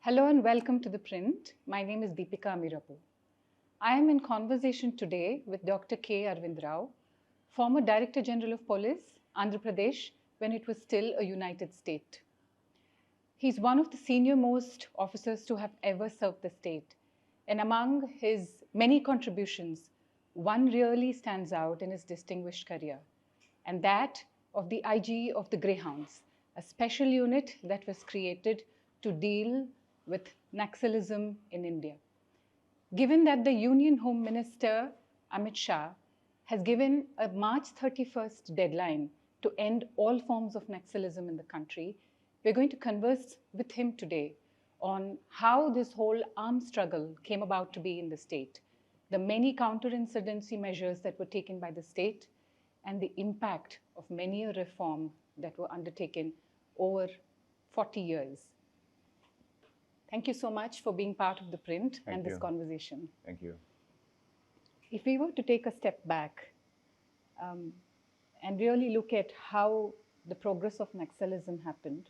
Hello and welcome to ThePrint. My name is Deepika Amirapu. I am in conversation today with Dr. K. Arvind Rao, former Director General of Police, Andhra Pradesh, when it was still a united state. He's one of the senior-most officers to have ever served the state. And among his many contributions, one really stands out in his distinguished career, and that of the IG of the Greyhounds, a special unit that was created to deal with naxalism in India. Given that the Union Home Minister, Amit Shah, has given a March 31st deadline to end all forms of naxalism in the country, we're going to converse with him today on how this whole armed struggle came about to be in the state, the many counterinsurgency measures that were taken by the state, and the impact of many a reform that were undertaken over 40 years. Thank you so much for being part of ThePrint and this conversation. Thank you. If we were to take a step back and really look at how the progress of naxalism happened,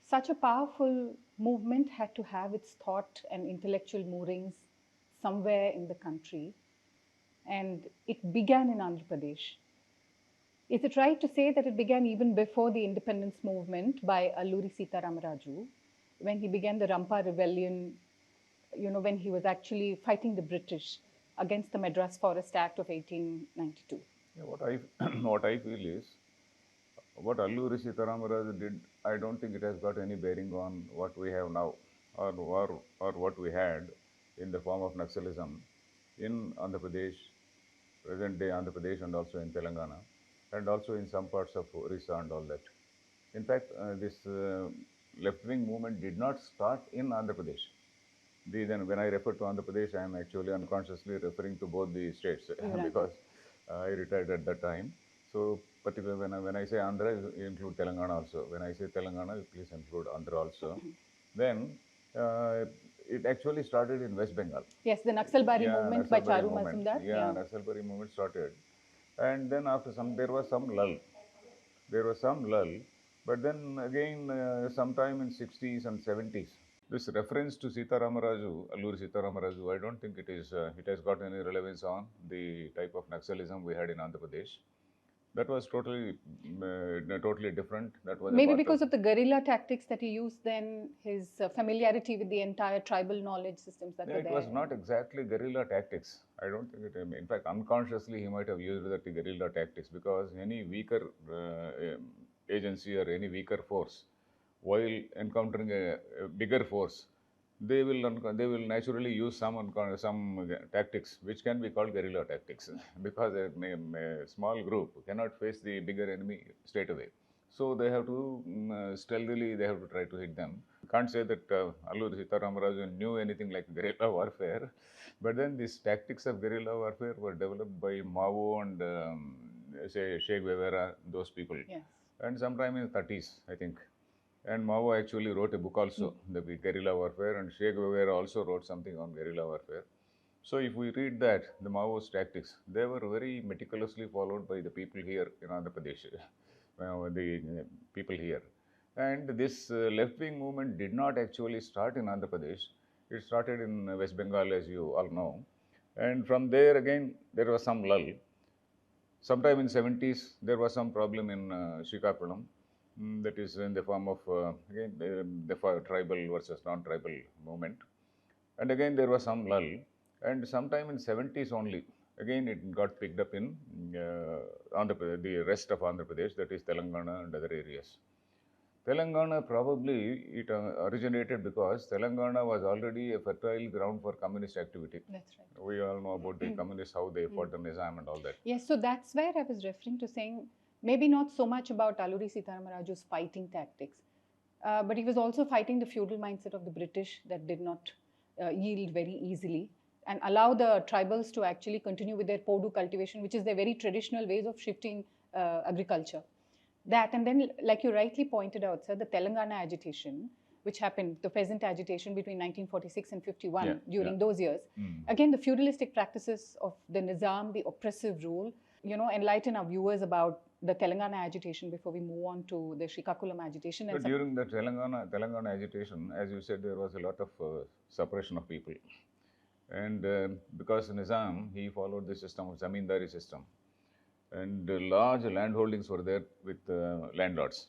such a powerful movement had to have its thought and intellectual moorings somewhere in the country, and it began in Andhra Pradesh. Is it right to say that it began even before the independence movement by Alluri Sita Ramaraju, when he began the Rampa Rebellion, when he was actually fighting the British against the Madras Forest Act of 1892? Yeah, what I feel is, what Alluri Sita Ramaraju did, I don't think it has got any bearing on what we have now, or what we had in the form of naxalism in Andhra Pradesh, present day Andhra Pradesh, and also in Telangana, and also in some parts of Orissa and all that. In fact, this left-wing movement did not start in Andhra Pradesh. Then when I refer to Andhra Pradesh, I am actually unconsciously referring to both the states because I retired at that time. So particularly when I say Andhra, you include Telangana also. When I say Telangana, please include Andhra also. Then it actually started in West Bengal. Yes, the Naxalbari movement by Charu Majumdar. Yeah, Naxalbari movement started. And then after there was some lull. But then again, sometime in 60s and 70s, this reference to Sita Ramaraju, Alluri Sita Ramaraju, I don't think it has got any relevance on the type of naxalism we had in Andhra Pradesh. That was totally different. That was maybe because of the guerrilla tactics that he used then, his familiarity with the entire tribal knowledge systems that were there. It was not exactly guerrilla tactics. I don't think it, in fact, unconsciously he might have used the guerrilla tactics, because any weaker agency or any weaker force, while encountering a bigger force, they will naturally use some tactics which can be called guerrilla tactics because a small group cannot face the bigger enemy straight away. So they have to stealthily try to hit them. Can't say that Alluri Sita Ramaraju knew anything like guerrilla warfare, but then these tactics of guerrilla warfare were developed by Mao and say Che Guevara, those people. Yes. And sometime in the 30s, I think. And Mao actually wrote a book also, the guerrilla warfare, and Che Guevara also wrote something on guerrilla warfare. So if we read that, the Maoist tactics, they were very meticulously followed by the people here in Andhra Pradesh, the people here. And this left-wing movement did not actually start in Andhra Pradesh. It started in West Bengal, as you all know. And from there again, there was some lull. Sometime in 70s, there was some problem in Srikakulam. That is in the form of, again, the tribal versus non-tribal movement. And again, there was some lull. And sometime in 70s only, again, it got picked up in the rest of Andhra Pradesh, that is Telangana and other areas. Telangana, probably it originated because Telangana was already a fertile ground for communist activity. That's right. We all know about the communists, how they fought the Nizam and all that. Yes, so that's where I was referring to, saying maybe not so much about Alluri Sita Ramaraju's fighting tactics, but he was also fighting the feudal mindset of the British that did not yield very easily and allow the tribals to actually continue with their podu cultivation, which is their very traditional ways of shifting agriculture. That, and then, like you rightly pointed out, sir, the Telangana agitation, which happened, the peasant agitation between 1946 and 51 during those years. Again, the feudalistic practices of the Nizam, the oppressive rule, enlighten our viewers about the Telangana agitation before we move on to the Srikakulam agitation? But during the Telangana agitation, as you said, there was a lot of suppression of people. And because Nizam, he followed the system of Zamindari system. And large landholdings were there with landlords.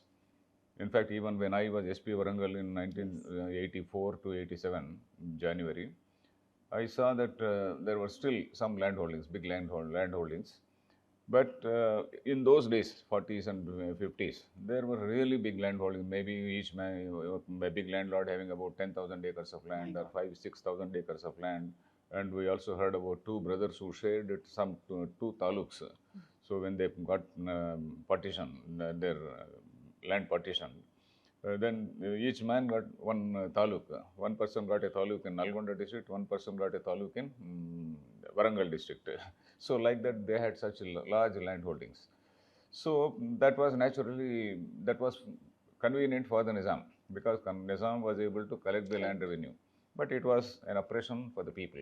In fact, even when I was SP Warangal in 1984 to 87, January, I saw that there were still some landholdings, big landholdings. But in those days, 40s and 50s, there were really big landholdings. Maybe each a big landlord having about 10,000 acres of land or 6,000 acres of land. And we also heard about two brothers who shared some two taluks. So when they got partition, their land partition, then each man got one taluk. One person got a taluk in Nalgonda district, one person got a taluk in Warangal district. So like that, they had such large land holdings. So that was convenient for the Nizam, because Nizam was able to collect the land revenue. But it was an oppression for the people.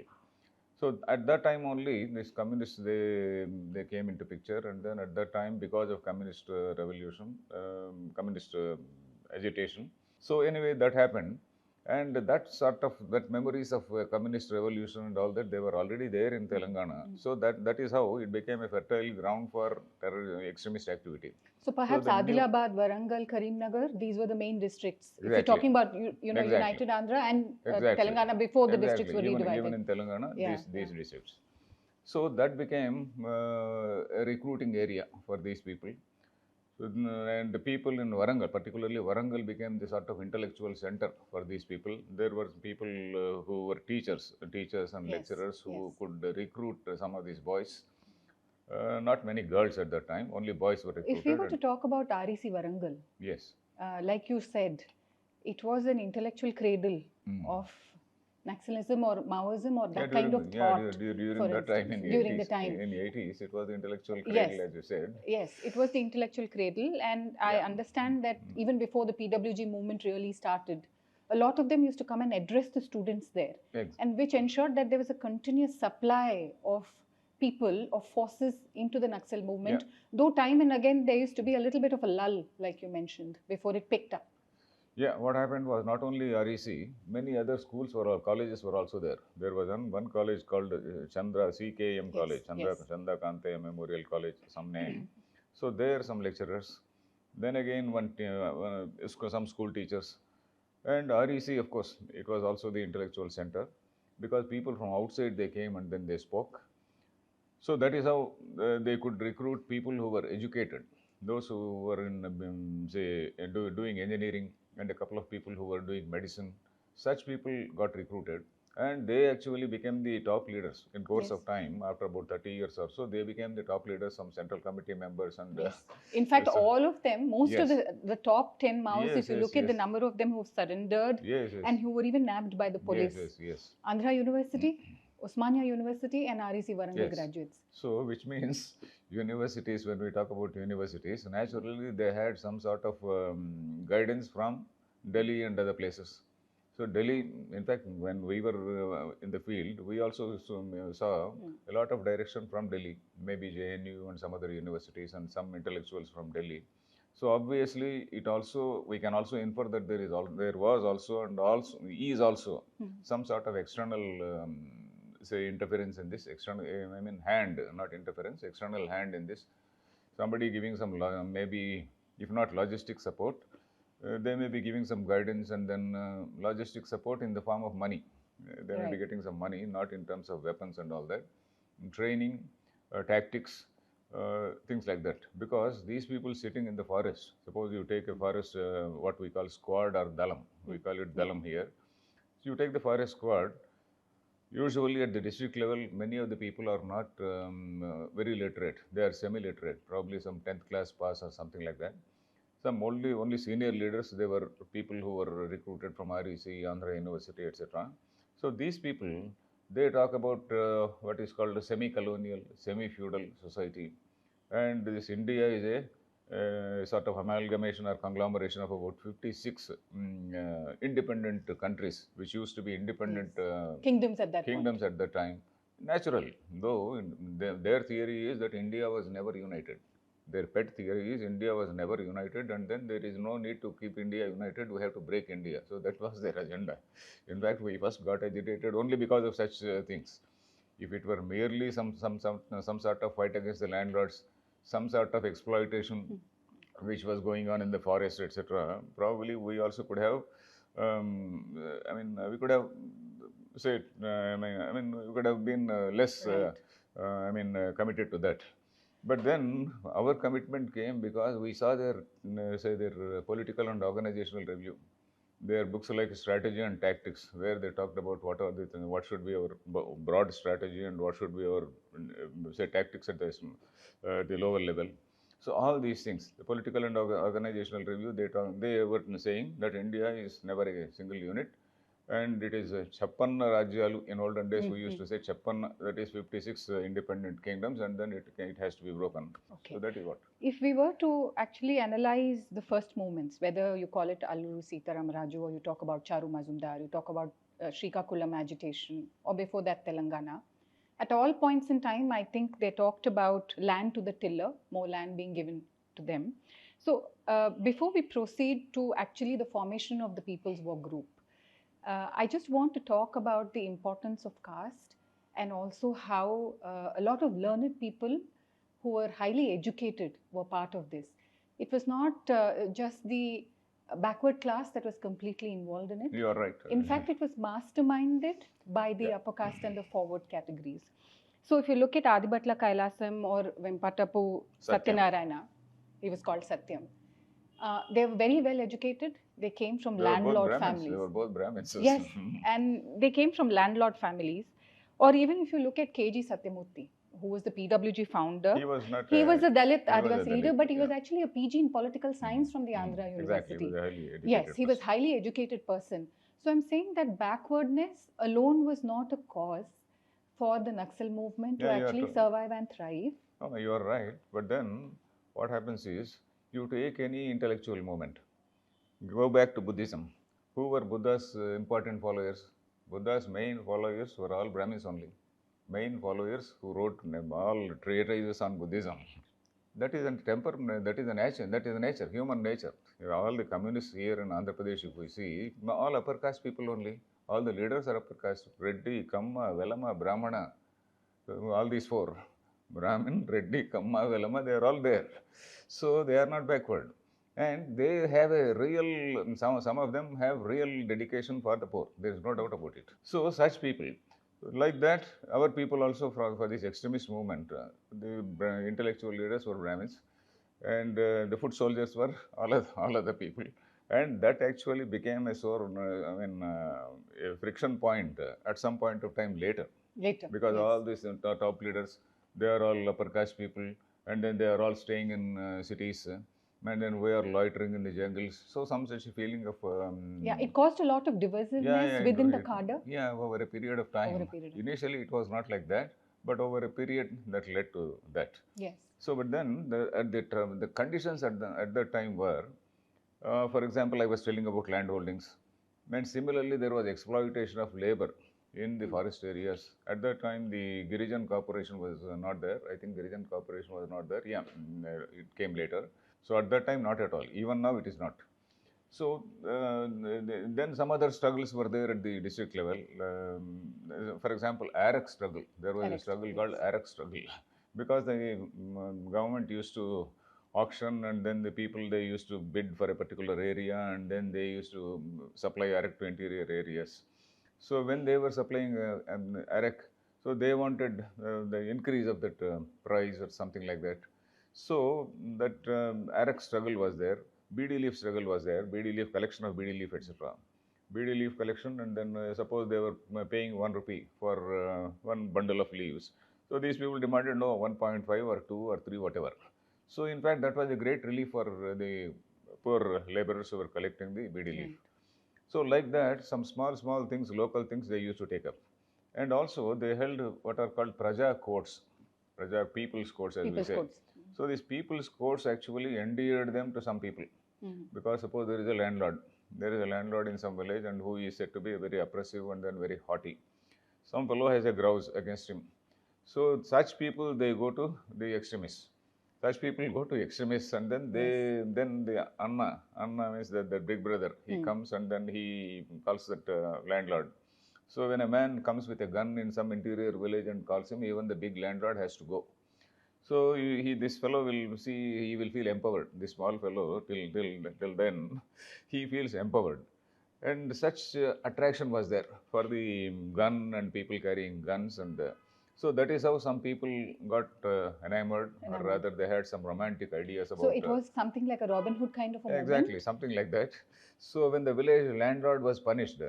So at that time only, these communists, they came into picture, and then at that time, because of communist revolution, communist agitation. So anyway, that happened, and that memories of communist revolution and all that, they were already there in Telangana. So that is how it became a fertile ground for extremist activity. So perhaps Adilabad, Warangal, Karimnagar, these were the main districts. Exactly. If you're talking about United Andhra and Telangana before the districts were redivided. Even in Telangana, these districts. So that became a recruiting area for these people. And the people in Warangal, particularly Warangal, became the sort of intellectual center for these people. There were people who were teachers and lecturers who could recruit some of these boys. Not many girls at that time, only boys were recruited. If we were to talk about REC Warangal, yes, like you said, it was an intellectual cradle of naxalism or Maoism or that kind of thought. During that time in the 80s, it was the intellectual cradle, as you said. Yes, it was the intellectual cradle, and I understand that even before the PWG movement really started, a lot of them used to come and address the students there, and which ensured that there was a continuous supply of people, of forces into the Naxal movement, though time and again there used to be a little bit of a lull, like you mentioned, before it picked up. Yeah, what happened was not only REC, many other colleges were also there. There was one college called Chandra CKM College, Chandra Kante Memorial College, some name. So there some lecturers, then again some school teachers, and REC, of course, it was also the intellectual center, because people from outside, they came and then they spoke. So that is how they could recruit people who were educated, those who were in, doing engineering, and a couple of people who were doing medicine. Such people got recruited, and they actually became the top leaders in course of time. After about 30 years or so, they became the top leaders, some central committee members. And in fact, all of them, most of the top 10 Maoists, if you look at the number of them who surrendered and who were even nabbed by the police. Andhra University, Osmania University and REC Warangal graduates. So, which means universities, when we talk about universities, naturally they had some sort of guidance from Delhi and other places. So, Delhi, in fact, when we were in the field, we also saw a lot of direction from Delhi, maybe JNU and some other universities and some intellectuals from Delhi. So, obviously, we can also infer that there was also some sort of external interference in this, external hand in this. Somebody giving some, maybe, if not logistic support, they may be giving some guidance, and then logistic support in the form of money. They may be getting some money, not in terms of weapons and all that. Training, tactics, things like that. Because these people sitting in the forest, suppose you take a forest, what we call squad or dalam, we call it dalam here. So you take the forest squad. Usually at the district level, many of the people are not very literate. They are semi-literate, probably some 10th class pass or something like that. Some only senior leaders, they were people who were recruited from REC, Andhra University, etc. So these people, they talk about what is called a semi-colonial, semi-feudal society. And this India is a sort of amalgamation or conglomeration of about 56 independent countries, which used to be independent kingdoms at that time. natural. Though their theory is that India was never united. Their pet theory is India was never united, and then there is no need to keep India united. We have to break India. So that was their agenda. In fact, we first got agitated only because of such things. If it were merely some sort of fight against the landlords, some sort of exploitation which was going on in the forest, etc., probably we also could have. We could have said. We could have been less. Committed to that. But then our commitment came because we saw their political and organizational review. Their books like Strategy and Tactics, where they talked about what should be our broad strategy and what should be our tactics at the lower level. So all these things, the political and organizational review, they were saying that India is never a single unit, and it is Chappan Rajyalu. In olden days, we used to say Chappan, that is 56 independent kingdoms, and then it has to be broken. Okay. So that is what. If we were to actually analyze the first movements, whether you call it Alluru Sitaram Raju, or you talk about Charu Majumdar, you talk about Srikakulam agitation, or before that Telangana, at all points in time, I think they talked about land to the tiller, more land being given to them. So before we proceed to actually the formation of the People's War Group, I just want to talk about the importance of caste, and also how a lot of learned people who were highly educated were part of this. It was not just the backward class that was completely involved in it. You are right. In fact, it was masterminded by the upper caste and the forward categories. So if you look at Adibhatla Kailasam or Vempatapu Satyanarayana, he was called Satyam. They were very well educated. They came from landlord families. They were both Brahmins. Yes, and they came from landlord families. Or even if you look at K.G. Satyamurthy, who was the PWG founder. He was not. He was a Dalit Adivasi leader, but he was actually a PG in political science from the Andhra University. Exactly, he was a highly educated Yes, he was highly educated person. So I'm saying that backwardness alone was not a cause for the Naxal movement to actually survive and thrive. No, you are right. But then what happens is, you take any intellectual movement, go back to Buddhism. Who were Buddha's important followers? Buddha's main followers were all Brahmins only. Main followers who wrote all treatises on Buddhism. That is a temperament, that is a nature, human nature. All the communists here in Andhra Pradesh, if we see, all upper caste people only. All the leaders are upper caste. Reddy, Kamma, Velama, Brahmana. All these four. Brahmin, Reddy, Kamma, Velama, they are all there. So they are not backward. And they have a real, some of them have real dedication for the poor. There is no doubt about it. So such people. Like that, our people also for this extremist movement, the intellectual leaders were Brahmins, and the foot soldiers were all other people, and that actually became a sore, a friction point at some point of time later. Because all these top leaders, they are all upper caste people, and then they are all staying in cities. And then we are loitering in the jungles. So some such feeling of... it caused a lot of divisiveness within the cadre. Yeah, over a period of time. Initially, it was not like that, but over a period that led to that. Yes. So, but then the conditions at that time were, for example, I was telling about land holdings. And similarly, there was exploitation of labor in the forest areas. At that time, the Girijan Corporation was not there. I think Girijan Corporation was not there. Yeah, it came later. So at that time, not at all. Even now, it is not. So then some other struggles were there at the district level. For example, Arak struggle. There was a struggle called Arak struggle, because the government used to auction, and then the people, they used to bid for a particular area, and then they used to supply Arak to interior areas. So when they were supplying Arak, so they wanted the increase of that price or something like that. So that Arak struggle was there, BD leaf struggle was there, BD leaf collection of BD leaf, etc. BD leaf collection, and then suppose they were paying 1 rupee for one bundle of leaves. So these people demanded 1.5 or 2 or 3, whatever. So in fact, that was a great relief for the poor laborers who were collecting the BD leaf. So like that, some small things, local things, they used to take up. And also they held what are called Praja courts, people's courts, as we say. So these people's courts actually endeared them to some people. Because suppose there is a landlord in some village, and who is said to be very oppressive and then very haughty. some fellow has a grouse against him. So such people, they go to the extremists. Such people go to extremists, and then then the Anna means the big brother. He comes and then he calls that landlord. So when a man comes with a gun in some interior village and calls him, even the big landlord has to go. So this fellow will see, he will feel empowered. This small fellow, till then, he feels empowered. And such attraction was there for the gun and people carrying guns. And so that is how some people got enamored, or rather they had some romantic ideas about. So it was something like a Robin Hood kind of a moment? Exactly, something like that. So when the village landlord was punished,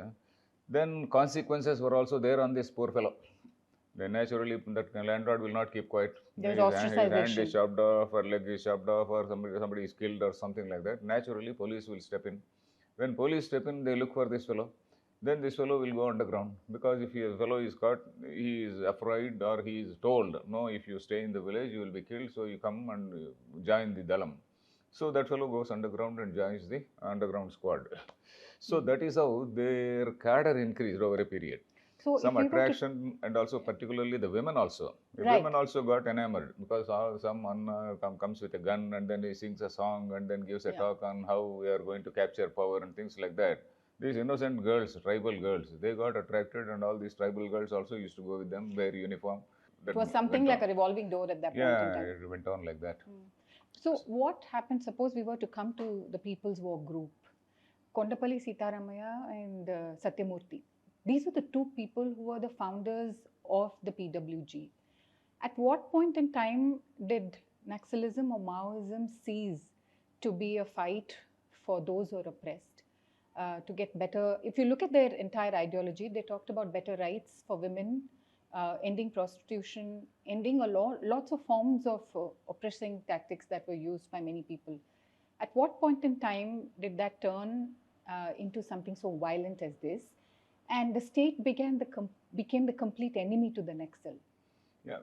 then consequences were also there on this poor fellow. Then naturally, that landlord will not keep quiet. There was His hand is chopped off, or leg is chopped off, or somebody is killed, or something like that. Naturally, police will step in. When police step in, they look for this fellow. Then this fellow will go underground, because if a fellow is caught, he is afraid, or he is told, no, if you stay in the village, you will be killed, so you come and join the Dalam. So that fellow goes underground and joins the underground squad. So that is how their cadre increased over a period. So some attraction, and also particularly the women also. The women also got enamored, because someone comes with a gun and then he sings a song and then gives a talk on how we are going to capture power and things like that. These innocent girls, tribal girls, they got attracted, and all these tribal girls also used to go with them, wear uniform. It was something like a revolving door at that point in time. Yeah, it went on like that. So what happened, suppose we were to come to the People's War group, Kondapalli Sitaramaya and Satyamurthy. These were the two people who were the founders of the PWG. At what point in time did naxalism or Maoism cease to be a fight for those who are oppressed? To get better, if you look at their entire ideology, they talked about better rights for women, ending prostitution, ending lots of forms of oppressing tactics that were used by many people. At what point in time did that turn into something so violent as this? And the state became the complete enemy to the Naxal. Yeah,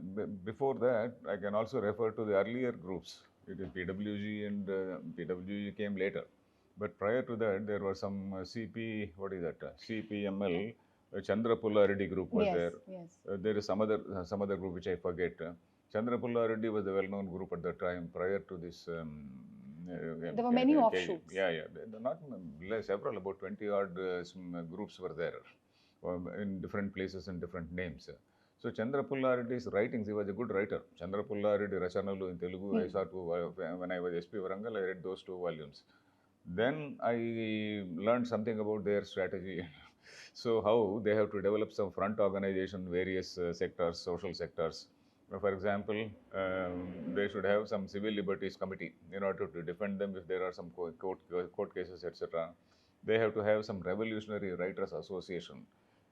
before that, I can also refer to the earlier groups. It is PWG, and PWG came later. But prior to that, there was some CP, what is that? CPML, Chandrapulla Reddy group was there. Yes. There is some other group which I forget. Chandrapulla Reddy was the well-known group at that time, prior to this. There were many offshoots. Yeah. Not several, about 20 odd groups were there in different places and different names. So Chandrapulla Reddy's writings, he was a good writer. Chandrapulla Reddy Rachanalu in Telugu, I saw when I was SP Warangal, I read those 2 volumes. Then I learned something about their strategy. So how they have to develop some front organization, various sectors, social sectors. For example, they should have some civil liberties committee in order to defend them if there are some court cases, etc. They have to have some revolutionary writers association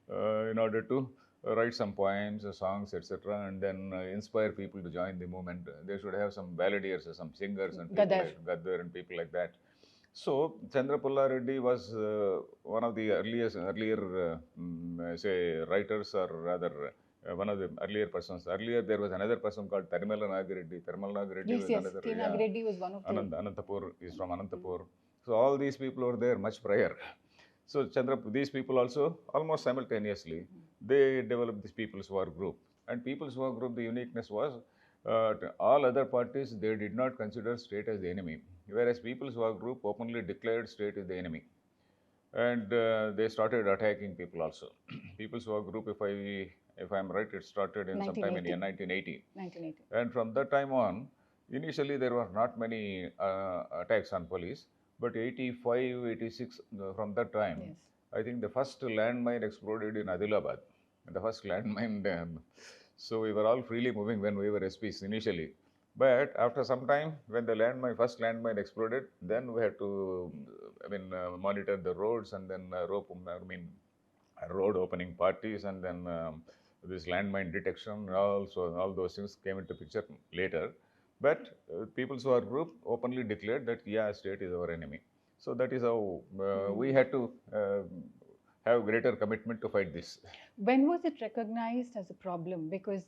in order to write some poems, songs, etc., and then inspire people to join the movement. They should have some balladeers, some singers, and people like Gaddar and people like that. So Chandrapulla Reddy was one of the earlier say writers, or rather one of the earlier persons. Earlier there was another person called Tarimala Nagi Reddy. Tarimala Nagi Reddy was another. Nagi Reddy was one of them. Anantapur is from Anantapur. So all these people were there much prior. So these people also almost simultaneously they developed this People's War group. And People's War group, the uniqueness was all other parties, they did not consider state as the enemy, whereas People's War group openly declared state is the enemy. And they started attacking people also. People's War group, if I am right, it started in sometime in 1980. And from that time on, initially there were not many attacks on police, but 85, 86, from that time, I think the first landmine exploded in Adilabad. The first landmine, so we were all freely moving when we were SPs initially. But after some time, when the first landmine exploded, then we had to, monitor the roads, and then road opening parties, and then this landmine detection, all those things came into picture later. But People's War group openly declared that, state is our enemy. So that is how we had to have greater commitment to fight this. When was it recognized as a problem? Because,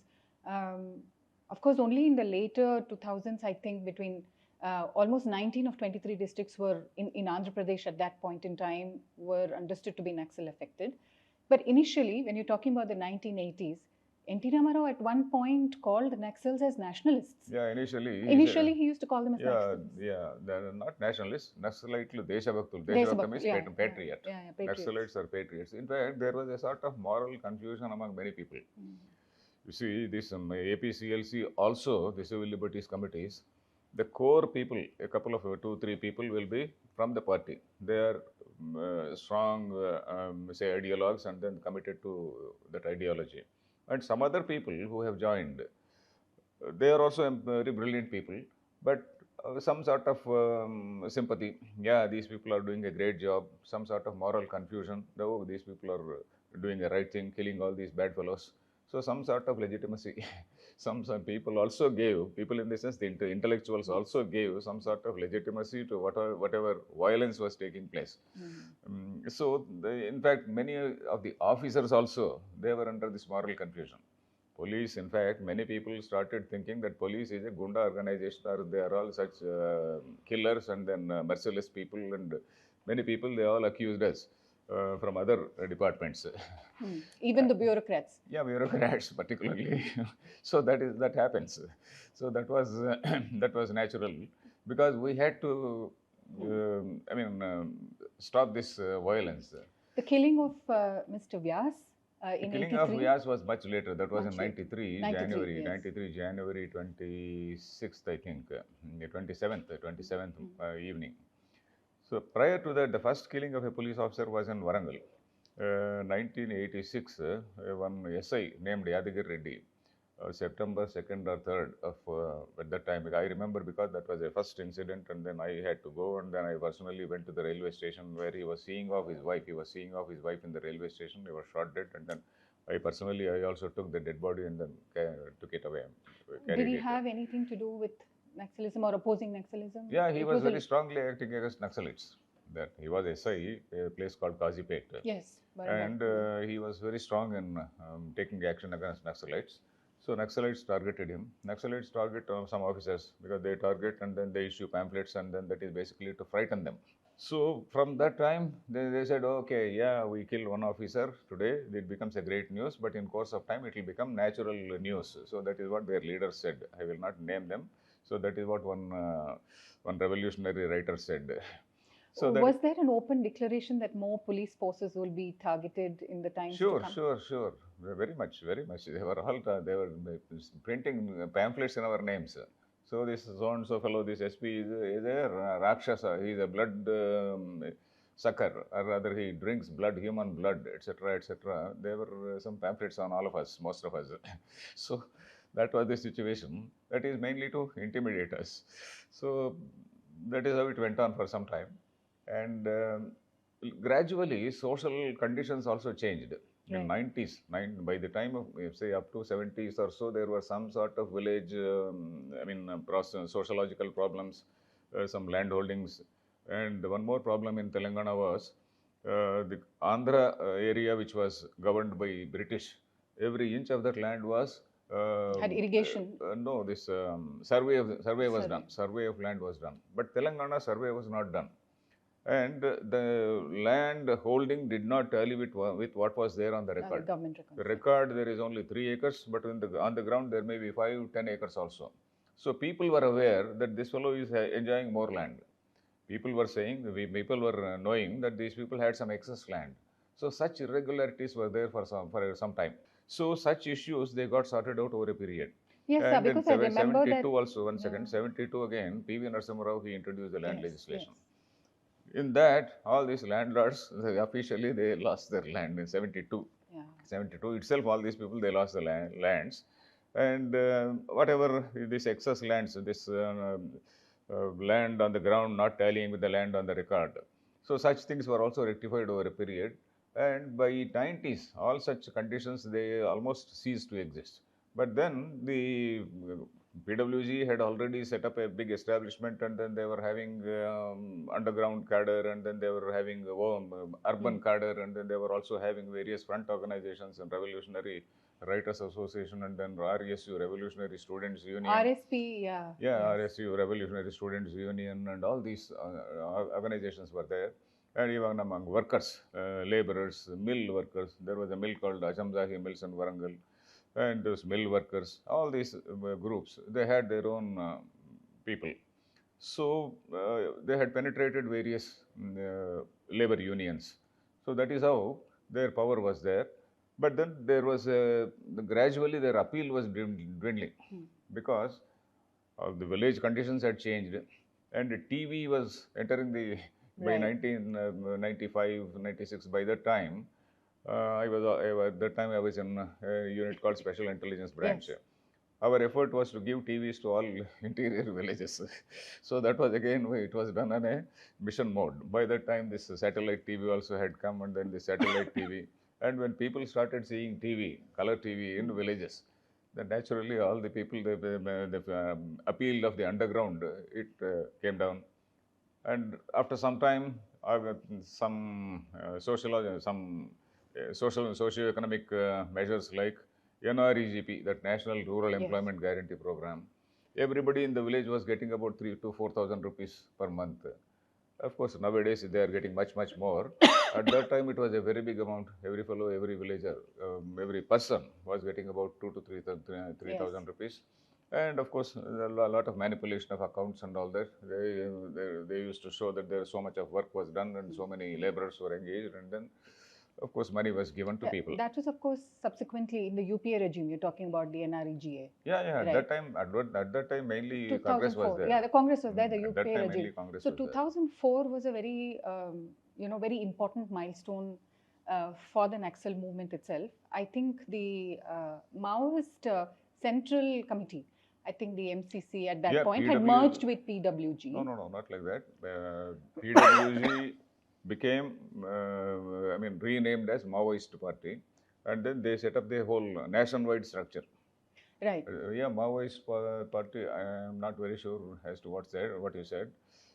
of course, only in the later 2000s, I think, between almost 19 of 23 districts were in Andhra Pradesh at that point in time were understood to be Naxal affected. But initially, when you're talking about the 1980s, N.T. Ramarao at one point called the Naxals as nationalists. Yeah, initially. Initially, he used to call them as Yeah, Naxals. yeah, they're not nationalists. Naxalites, Deshabhaktul. Deshabhaktul, Deshabhakta means yeah, patriot. yeah, patriots. Naxalites are patriots. In fact, there was a sort of moral confusion among many people. You see, this APCLC also, the Civil Liberties Committees, the core people, a couple of 2-3 people will be from the party. They are strong, say, ideologues and then committed to that ideology. And some other people who have joined, they are also very brilliant people, but some sort of sympathy. Yeah, these people are doing a great job. Some sort of moral confusion. Oh, these people are doing the right thing, killing all these bad fellows. So some sort of legitimacy. some people also gave, people in the sense, the intellectuals also gave some sort of legitimacy to whatever violence was taking place. So, in fact, many of the officers also, they were under this moral confusion. Police, in fact, many people started thinking that police is a gunda organization, or they are all such killers and then merciless people, and many people, they all accused us from other departments. Even the bureaucrats. Yeah, bureaucrats particularly. So that happens. So that was that was natural, because we had to, stop this violence. The killing of Mr. Vyas The in killing of 83. Vyas was much later. That was in Much later. 93, 93, January, yes. 93, January 26th, I think, 27th evening. So prior to that, the first killing of a police officer was in Warangal. 1986, one SI named Nagi Reddy, September 2nd or 3rd of at that time. I remember because that was a first incident, and then I had to go, and then I personally went to the railway station where he was seeing off his wife. He was seeing off his wife in the railway station. He was shot dead, and then I also took the dead body and then took it away. Did he have anything to do with Naxalism or opposing Naxalism? Yeah, he was very strongly acting against Naxalites. That he was SI, a place called Kazipet. Yes. And he was very strong in taking action against Naxalites. So Naxalites targeted him. Naxalites target some officers because they target and then they issue pamphlets, and then that is basically to frighten them. So from that time, they said, okay, yeah, we killed one officer today. It becomes a great news, but in course of time, it will become natural news. So that is what their leaders said. I will not name them. So that is what one revolutionary writer said. So was there an open declaration that more police forces will be targeted in the times to come? Sure. Very much. They were all they were printing pamphlets in our names. So this so-and-so fellow, this SP is a Rakshasa. He is a blood sucker, or rather he drinks blood, human blood, etc., etc. There were some pamphlets on all of us, most of us. So that was the situation. That is mainly to intimidate us. So that is how it went on for some time. And gradually, social conditions also changed. In 90s, by the time of, say, up to 70s or so, there were some sort of village, sociological problems, some land holdings. And one more problem in Telangana was the Andhra area, which was governed by British. Every inch of that land was had irrigation. No, this survey was done. Survey of land was done. But Telangana survey was not done. And the land holding did not tally with what was there on the record. The government record. The record, there is only 3 acres, but on the ground there may be 5-10 acres also. So people were aware that this fellow is enjoying more land. People were saying, people were knowing that these people had some excess land. So such irregularities were there for some time. So such issues, they got sorted out over a period. Yes, sir, because I remember 72 that also, one second, 72 again, P.V. Narasimha Rao, he introduced the land legislation. Yes. In that, all these landlords, officially they lost their land in 72. Yeah. 72 itself, all these people, they lost the lands. And whatever this excess lands, this land on the ground not tallying with the land on the record. So such things were also rectified over a period. And by 90s, all such conditions, they almost ceased to exist. But then the PWG had already set up a big establishment, and then they were having underground cadre, and then they were having urban cadre, and then they were also having various front organizations and Revolutionary Writers Association, and then RSU, Revolutionary Students Union. RSP, yeah. Yeah, yes. RSU, Revolutionary Students Union, and all these organizations were there. and even among workers, laborers, mill workers. There was a mill called Ajamzahi Mills in Warangal, and those mill workers, all these groups, they had their own people. So they had penetrated various labor unions. So that is how their power was there. But then there was gradually their appeal was dwindling because the village conditions had changed, and TV was entering the by Right. 1995, 96. By that time, at that time I was in a unit called Special Intelligence Branch. Yes. Our effort was to give TVs to all interior villages. So that was again, it was done on a mission mode. By that time, this satellite TV also had come, and then the satellite TV. And when people started seeing TV, color TV in villages, then naturally all the people, the appeal of the underground, it came down. And after some time, some socio-economic measures like NREGP, that National Rural Yes. Employment Guarantee Program, everybody in the village was getting about 3 to 4,000 rupees per month. Of course, nowadays they are getting much, much more. At that time, it was a very big amount. Every fellow, every villager, every person was getting about 3,000 rupees. And of course, a lot of manipulation of accounts and all that. They used to show that there so much of work was done and so many laborers were engaged, and then, of course, money was given to people. That was, of course, subsequently in the UPA regime. You're talking about the NREGA. Yeah, yeah. At Right. that time, mainly Congress was 2004. there. Yeah, the Congress was there, the At that UPA time, regime. mainly Congress So was there. 2004 was a very, very important milestone for the Naxal movement itself. I think the Maoist Central Committee, I think the MCC at that Yeah, point had PW merged with PWG. No, not like that. PWG became, renamed as Maoist Party, and then they set up the whole nationwide structure. Right. Yeah, Maoist Party. I am not very sure as to what you said.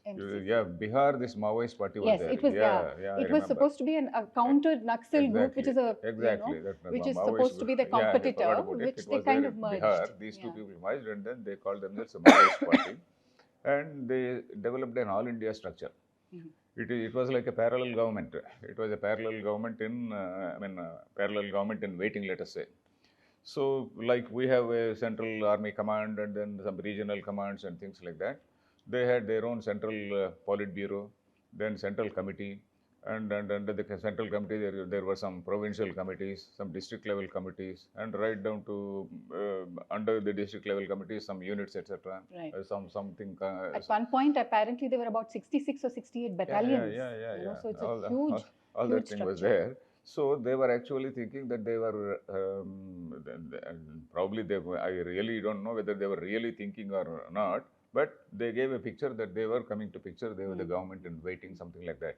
MCC. Yeah, Bihar, this Maoist party was Yes, there. it was. Yeah, it I was remember. supposed to be a counter Naxal group, which is a exactly that which is Maoist supposed to be the group. Yeah, I competitor, forgot about which it. It they was kind there of in merged. Bihar. These two Yeah. people merged, and then they called themselves a Maoist party, and they developed an all India structure. It was like a parallel government. It was a parallel government parallel government in waiting, let us say. So, like we have a central army command and then some regional commands and things like that. They had their own central politburo, then central committee, and under the central committee there were some provincial committees, some district level committees, and right down to under the district level committees, some units, etc. Right. Something. At one point, apparently, there were about 66 or 68 battalions. Yeah. So it's all a huge, all huge that thing was structure. there. So they were actually thinking that they were probably I really don't know whether they were really thinking or not, but they gave a picture that they were coming to picture. They were the government in waiting, something like that,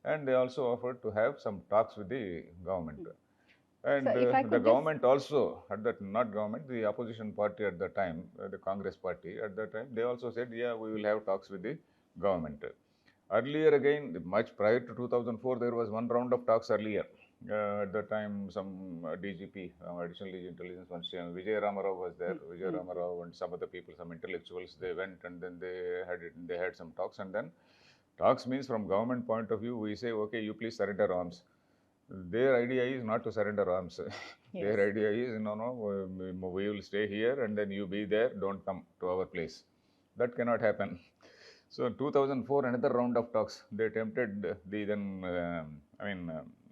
and they also offered to have some talks with the government. And So if I the could government also, at that, not government, the opposition party at the time, the Congress party at that time, they also said, yeah, we will have talks with the government. Earlier again, much prior to 2004, there was one round of talks earlier. At that time, some DGP, Additional Intelligence Function, Vijay Ramarao was there. Vijay Ramarao and some other people, some intellectuals, they went and then they had some talks. And then talks means from government point of view, we say, okay, you please surrender arms. Their idea is not to surrender arms. Yes. Their idea is, no, we will stay here and then you be there, don't come to our place. That cannot happen. So in 2004, another round of talks, they tempted the then,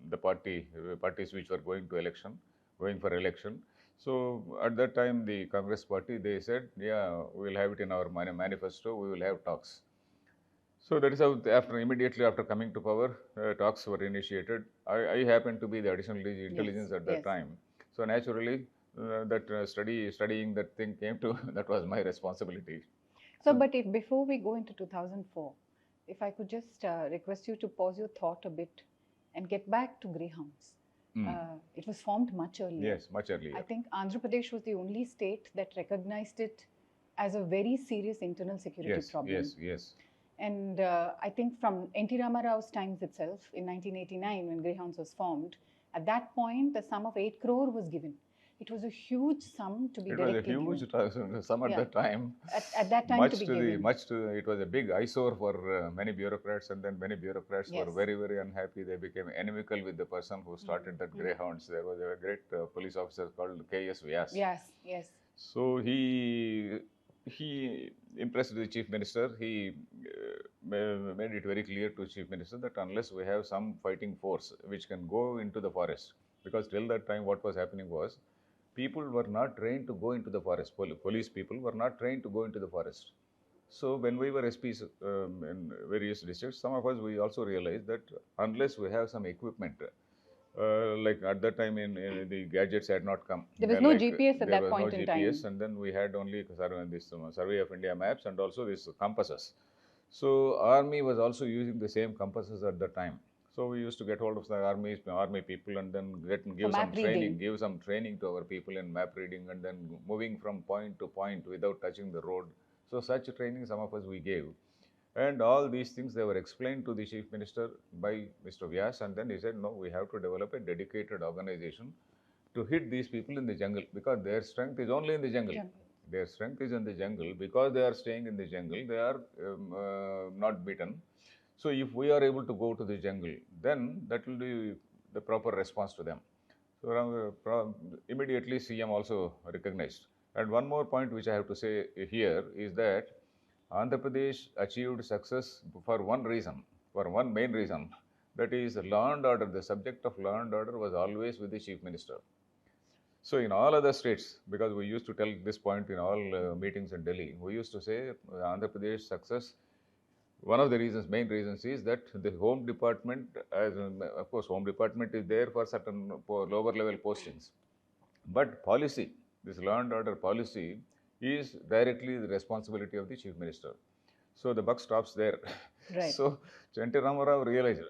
the parties which were going for election. So at that time, the Congress party, they said, yeah, we will have it in our manifesto, we will have talks. So that is how, immediately after coming to power, talks were initiated. I happened to be the additional intelligence at that time. So naturally, studying that thing came to, that was my responsibility. So, but before we go into 2004, if I could just request you to pause your thought a bit and get back to Greyhounds. It was formed much earlier. Yes, much earlier. I think Andhra Pradesh was the only state that recognized it as a very serious internal security problem. Yes. And I think from N.T. Ramarao's times itself, in 1989, when Greyhounds was formed, at that point, the sum of 8 crore was given It was a huge sum to be It was a directed you. huge sum at Yeah. that time. At that time to be given. It was a big eyesore for many bureaucrats, and then many bureaucrats were Yes. very, very unhappy. They became inimical with the person who started that Greyhounds. There was a great police officer called K.S. Vyas. Yes, yes. So he impressed the chief minister. He made it very clear to chief minister that unless we have some fighting force which can go into the forest, because till that time what was happening was people were not trained to go into the forest. Police people were not trained to go into the forest. So when we were SPs in various districts, some of us, we also realized that unless we have some equipment, like at that time the gadgets had not come. There was no GPS at that point in time. There was no GPS, and then we had only this Survey of India maps and also these compasses. So army was also using the same compasses at the time. So we used to get hold of the army people and then give some training to our people in map reading and then moving from point to point without touching the road. So such training some of us we gave. And all these things they were explained to the chief minister by Mr. Vyas, and then he said, no, we have to develop a dedicated organization to hit these people in the jungle, because their strength is only in the jungle. Their strength is in the jungle. Because they are staying in the jungle, they are not beaten. So if we are able to go to the jungle, then that will be the proper response to them. So immediately CM also recognized. And one more point which I have to say here is that Andhra Pradesh achieved success for one reason, for one main reason, that is law and order. The subject of law and order was always with the chief minister. So in all other states, because we used to tell this point in all meetings in Delhi, we used to say Andhra Pradesh success, one of the main reasons is that the Home Department, of course, Home Department is there for certain lower level postings. But policy, this law and order policy, is directly the responsibility of the chief minister. So the buck stops there. Right. So N.T. Ramarao realized.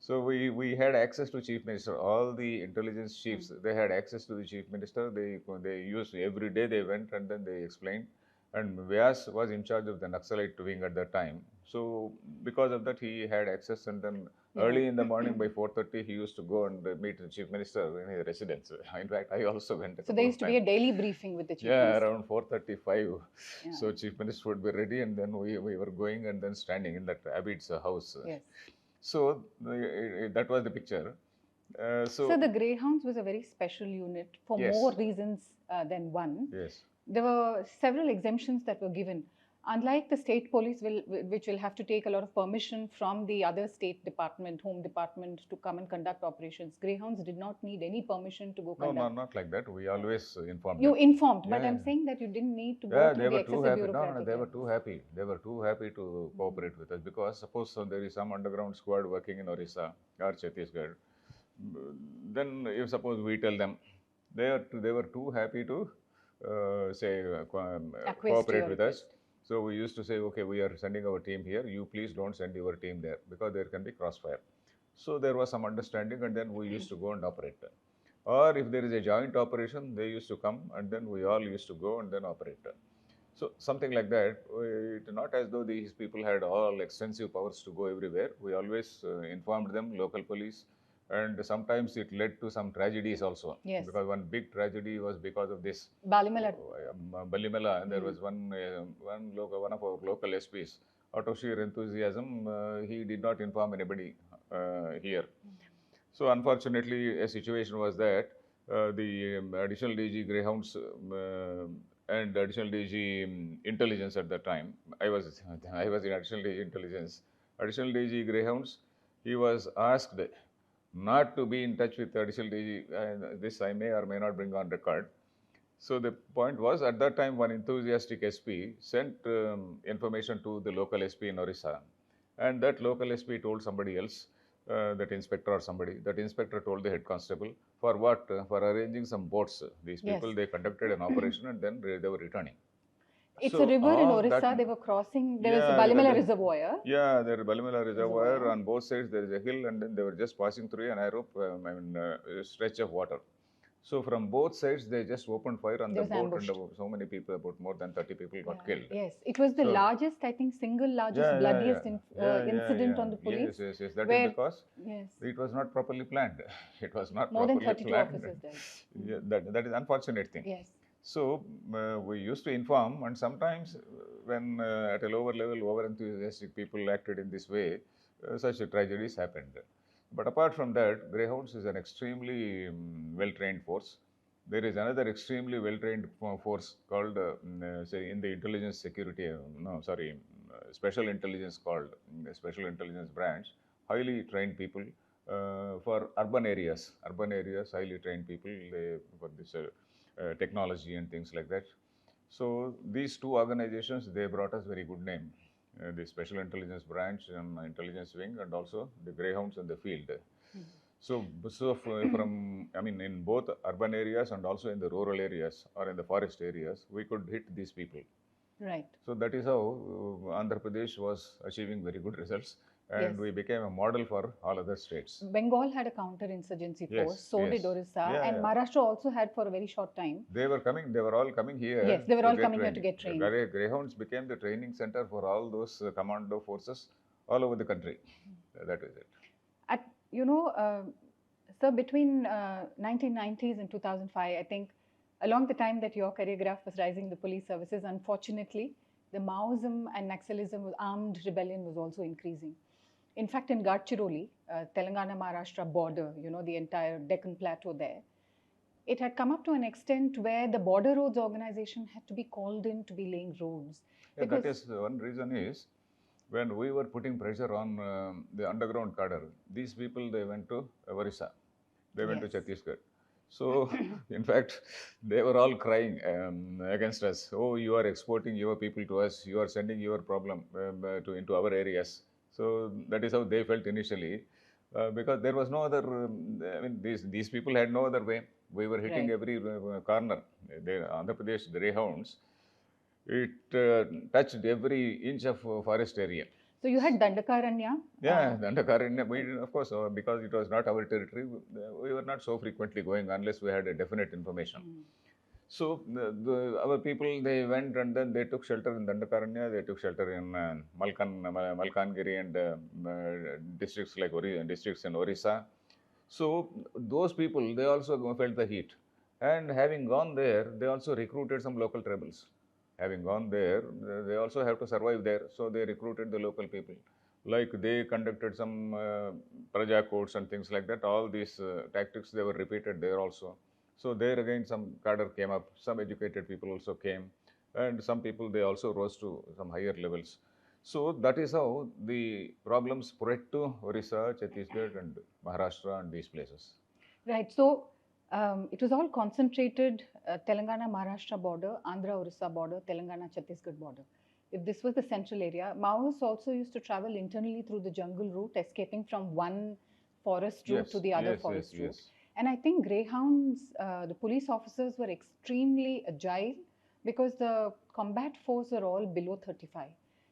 So we had access to chief minister. All the intelligence chiefs, they had access to the chief minister. They used every day. They went and then they explained. And Vyas was in charge of the Naxalite wing at that time. So because of that, he had access. And then early in the morning by 4:30, he used to go and meet the chief minister in his residence. In fact, I also went. So there used to be a daily briefing with the chief minister. Yeah, around 4:35. Yeah. So chief minister would be ready, and then we were going and then standing in that Abid's house. Yes. So that was the picture. So the Greyhounds was a very special unit for more reasons than one. Yes. There were several exemptions that were given. Unlike the state police, which will have to take a lot of permission from the other state department, home department, to come and conduct operations, Greyhounds did not need any permission to go conduct. No, not like that. We always informed You them. informed, but I'm saying that you didn't need to go through the excessive bureaucratic. No, they were too happy. They were too happy to cooperate with us, because suppose there is some underground squad working in Orissa or Chhattisgarh, then if suppose we tell them, they were too happy to cooperate with us. So we used to say, okay, we are sending our team here. You please don't send your team there, because there can be crossfire. So there was some understanding, and then we used to go and operate. Or if there is a joint operation, they used to come, and then we all used to go and then operate. So something like that. It's not as though these people had all extensive powers to go everywhere. We always informed them, local police. And sometimes it led to some tragedies also. Yes. Because one big tragedy was because of this. Balimala. And there was one of our local SPs. Out of sheer enthusiasm, he did not inform anybody here. So unfortunately, a situation was that the additional DG Greyhounds and additional DG Intelligence at that time, I was in additional DG Intelligence. Additional DG Greyhounds, he was asked not to be in touch with additional DG. This I may or may not bring on record. So the point was, at that time, one enthusiastic SP sent information to the local SP in Orissa, and that local SP told somebody else, that inspector or somebody, that inspector told the head constable, for what? For arranging some boats. These people, they conducted an operation and then they were returning. It's a river in Orissa, they were crossing, there was a Balimala reservoir. Yeah, there is a Balimala reservoir. On both sides there is a hill, and then they were just passing through a narrow stretch of water. So from both sides, they just opened fire on the There was boat, ambushed. and so many people, about more than 30 people, got killed. Yes, it was the So- largest, I think, single largest, bloodiest incident on the police. Yes. That where- is because Yes, it was not properly planned. It was not more than properly 32 planned. officers died. Yeah, that is unfortunate thing. Yes. So we used to inform, and sometimes when at a lower level, over enthusiastic people acted in this way, such tragedies happened. But apart from that, Greyhounds is an extremely well-trained force. There is another extremely well-trained force called, say, in the intelligence security, special intelligence called Special Intelligence Branch, highly trained people for urban areas. Urban areas, highly trained people for this technology and things like that. So these two organizations, they brought us very good name. The Special Intelligence Branch and Intelligence Wing, and also the Greyhounds in the field. So from, I mean, in both urban areas and also in the rural areas or in the forest areas, we could hit these people. Right. So that is how Andhra Pradesh was achieving very good results, and Yes. we became a model for all other states. Bengal had a counterinsurgency Yes, force, so did yes. Orissa, Yeah, and yeah. Maharashtra also had for a very short time. They were all coming here. Yes, they were to all get coming here trained. to get trained. The Greyhounds became the training center for all those commando forces all over the country. That is it. At, sir, between 1990s and 2005, I think along the time that your career graph was rising, the police services, unfortunately, the Maoism and naxalism, armed rebellion was also increasing. In fact, in Gadchiroli, Telangana-Maharashtra border, the entire Deccan Plateau there, it had come up to an extent where the Border Roads Organization had to be called in to be laying roads. Yeah, that is one reason is, when we were putting pressure on the underground cadre, these people, they went to Orissa, they went to Chhattisgarh. So, in fact, they were all crying against us. Oh, you are exporting your people to us. You are sending your problem into our areas. So that is how they felt initially, because there was no other. I mean, these people had no other way. We were hitting every corner. Andhra Pradesh Greyhounds, it touched every inch of forest area. So you had Dandakaranya? Yeah, Dandakaranya, we didn't, of course, because it was not our territory, we were not so frequently going unless we had a definite information. So our people, they went and then they took shelter in Dandakaranya, they took shelter in Malkangiri and districts like districts in Orissa. So those people, they also felt the heat. And having gone there, they also recruited some local tribals. Having gone there, they also have to survive there. So they recruited the local people. Like they conducted some praja courts and things like that. All these tactics, they were repeated there also. So there again, some cadre came up. Some educated people also came. And some people, they also rose to some higher levels. So that is how the problems spread to Orissa, Chhattisgarh and Maharashtra and these places. Right. So it was all concentrated, Telangana-Maharashtra border, Andhra-Orissa border, Telangana-Chhattisgarh border. If this was the central area, Maoists also used to travel internally through the jungle route, escaping from one forest route to the other forest route. And I think Greyhounds, the police officers were extremely agile because the combat force were all below 35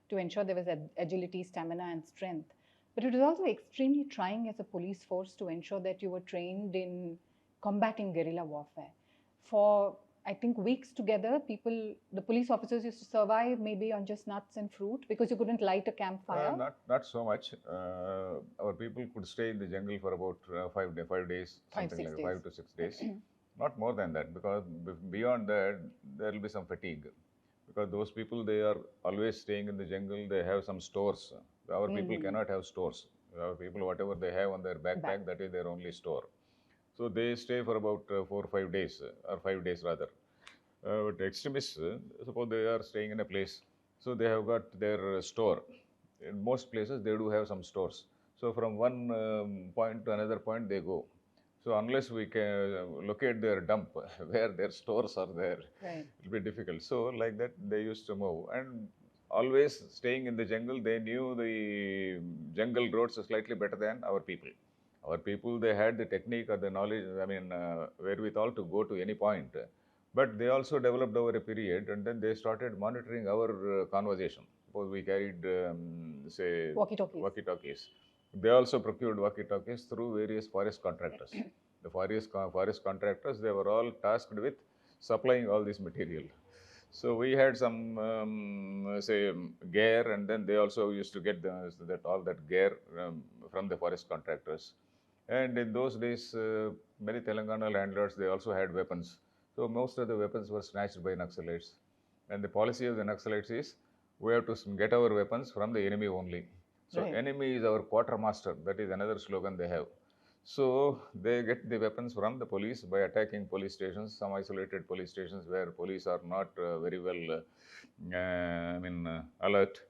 to ensure there was agility, stamina and strength. But it was also extremely trying as a police force to ensure that you were trained in combating guerrilla warfare. For, I think, weeks together, the police officers used to survive maybe on just nuts and fruit because you couldn't light a campfire. Not so much. Our people could stay in the jungle for about 5 days, something like 5 to 6 days. Not more than that, because beyond that, there will be some fatigue. Because those people, they are always staying in the jungle, they have some stores. Our people cannot have stores. Our people, whatever they have on their backpack, that is their only store. So they stay for about 4 or 5 days, or 5 days rather. But extremists, suppose they are staying in a place, so they have got their store. In most places, they do have some stores. So from one point to another point, they go. So unless we can locate their dump, where their stores are there, it will be difficult. So like that, they used to move. And always staying in the jungle, they knew the jungle roads slightly better than our people. Our people, they had the technique or the knowledge, wherewithal to go to any point. But they also developed over a period, and then they started monitoring our conversation. Suppose we carried, say, walkie-talkies. They also procured walkie-talkies through various forest contractors. The forest contractors, they were all tasked with supplying all this material. So we had some, say, gear, and then they also used to get all that gear from the forest contractors. And in those days, many Telangana landlords, they also had weapons. So most of the weapons were snatched by Naxalites. And the policy of the Naxalites is, we have to get our weapons from the enemy only. So Right. enemy is our quartermaster. That is another slogan they have. So they get the weapons from the police by attacking police stations, some isolated police stations where police are not very well, alert,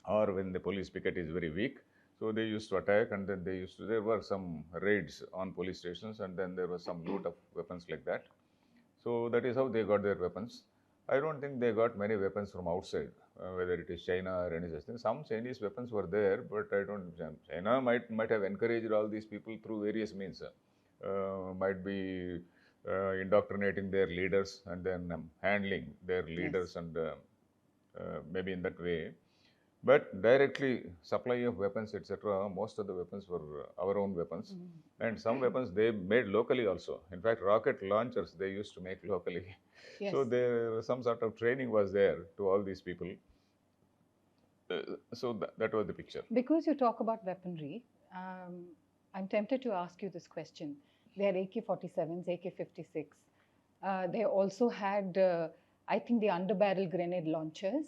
or when the police picket is very weak. So they used to attack, and then there were some raids on police stations, and then there was some loot of weapons like that. So that is how they got their weapons. I don't think they got many weapons from outside, whether it is China or any such thing. Some Chinese weapons were there, but I don't. China might have encouraged all these people through various means. Might be indoctrinating their leaders and then handling their leaders, Yes. and maybe in that way. But directly supply of weapons, etc., most of the weapons were our own weapons. And some weapons they made locally also. In fact, rocket launchers they used to make locally. Yes. So there some sort of training was there to all these people. So that was the picture. Because you talk about weaponry, I'm tempted to ask you this question. They had AK-47s, AK-56. They also had, I think, the underbarrel grenade launchers.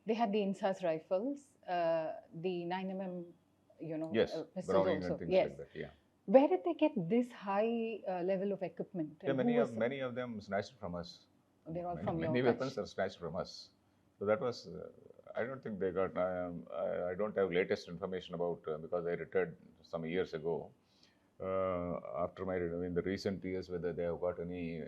They had the Insas rifles, the 9mm, Yes, pistols Browning also. and things Yes. like that. Yeah. Where did they get this high level of equipment? Yeah, And many of them snatched from us. They're all Many, from your many batch. weapons are snatched from us. So that was, I don't think they got, I don't have latest information about, because I retired some years ago. After my, in the recent years, whether they have got any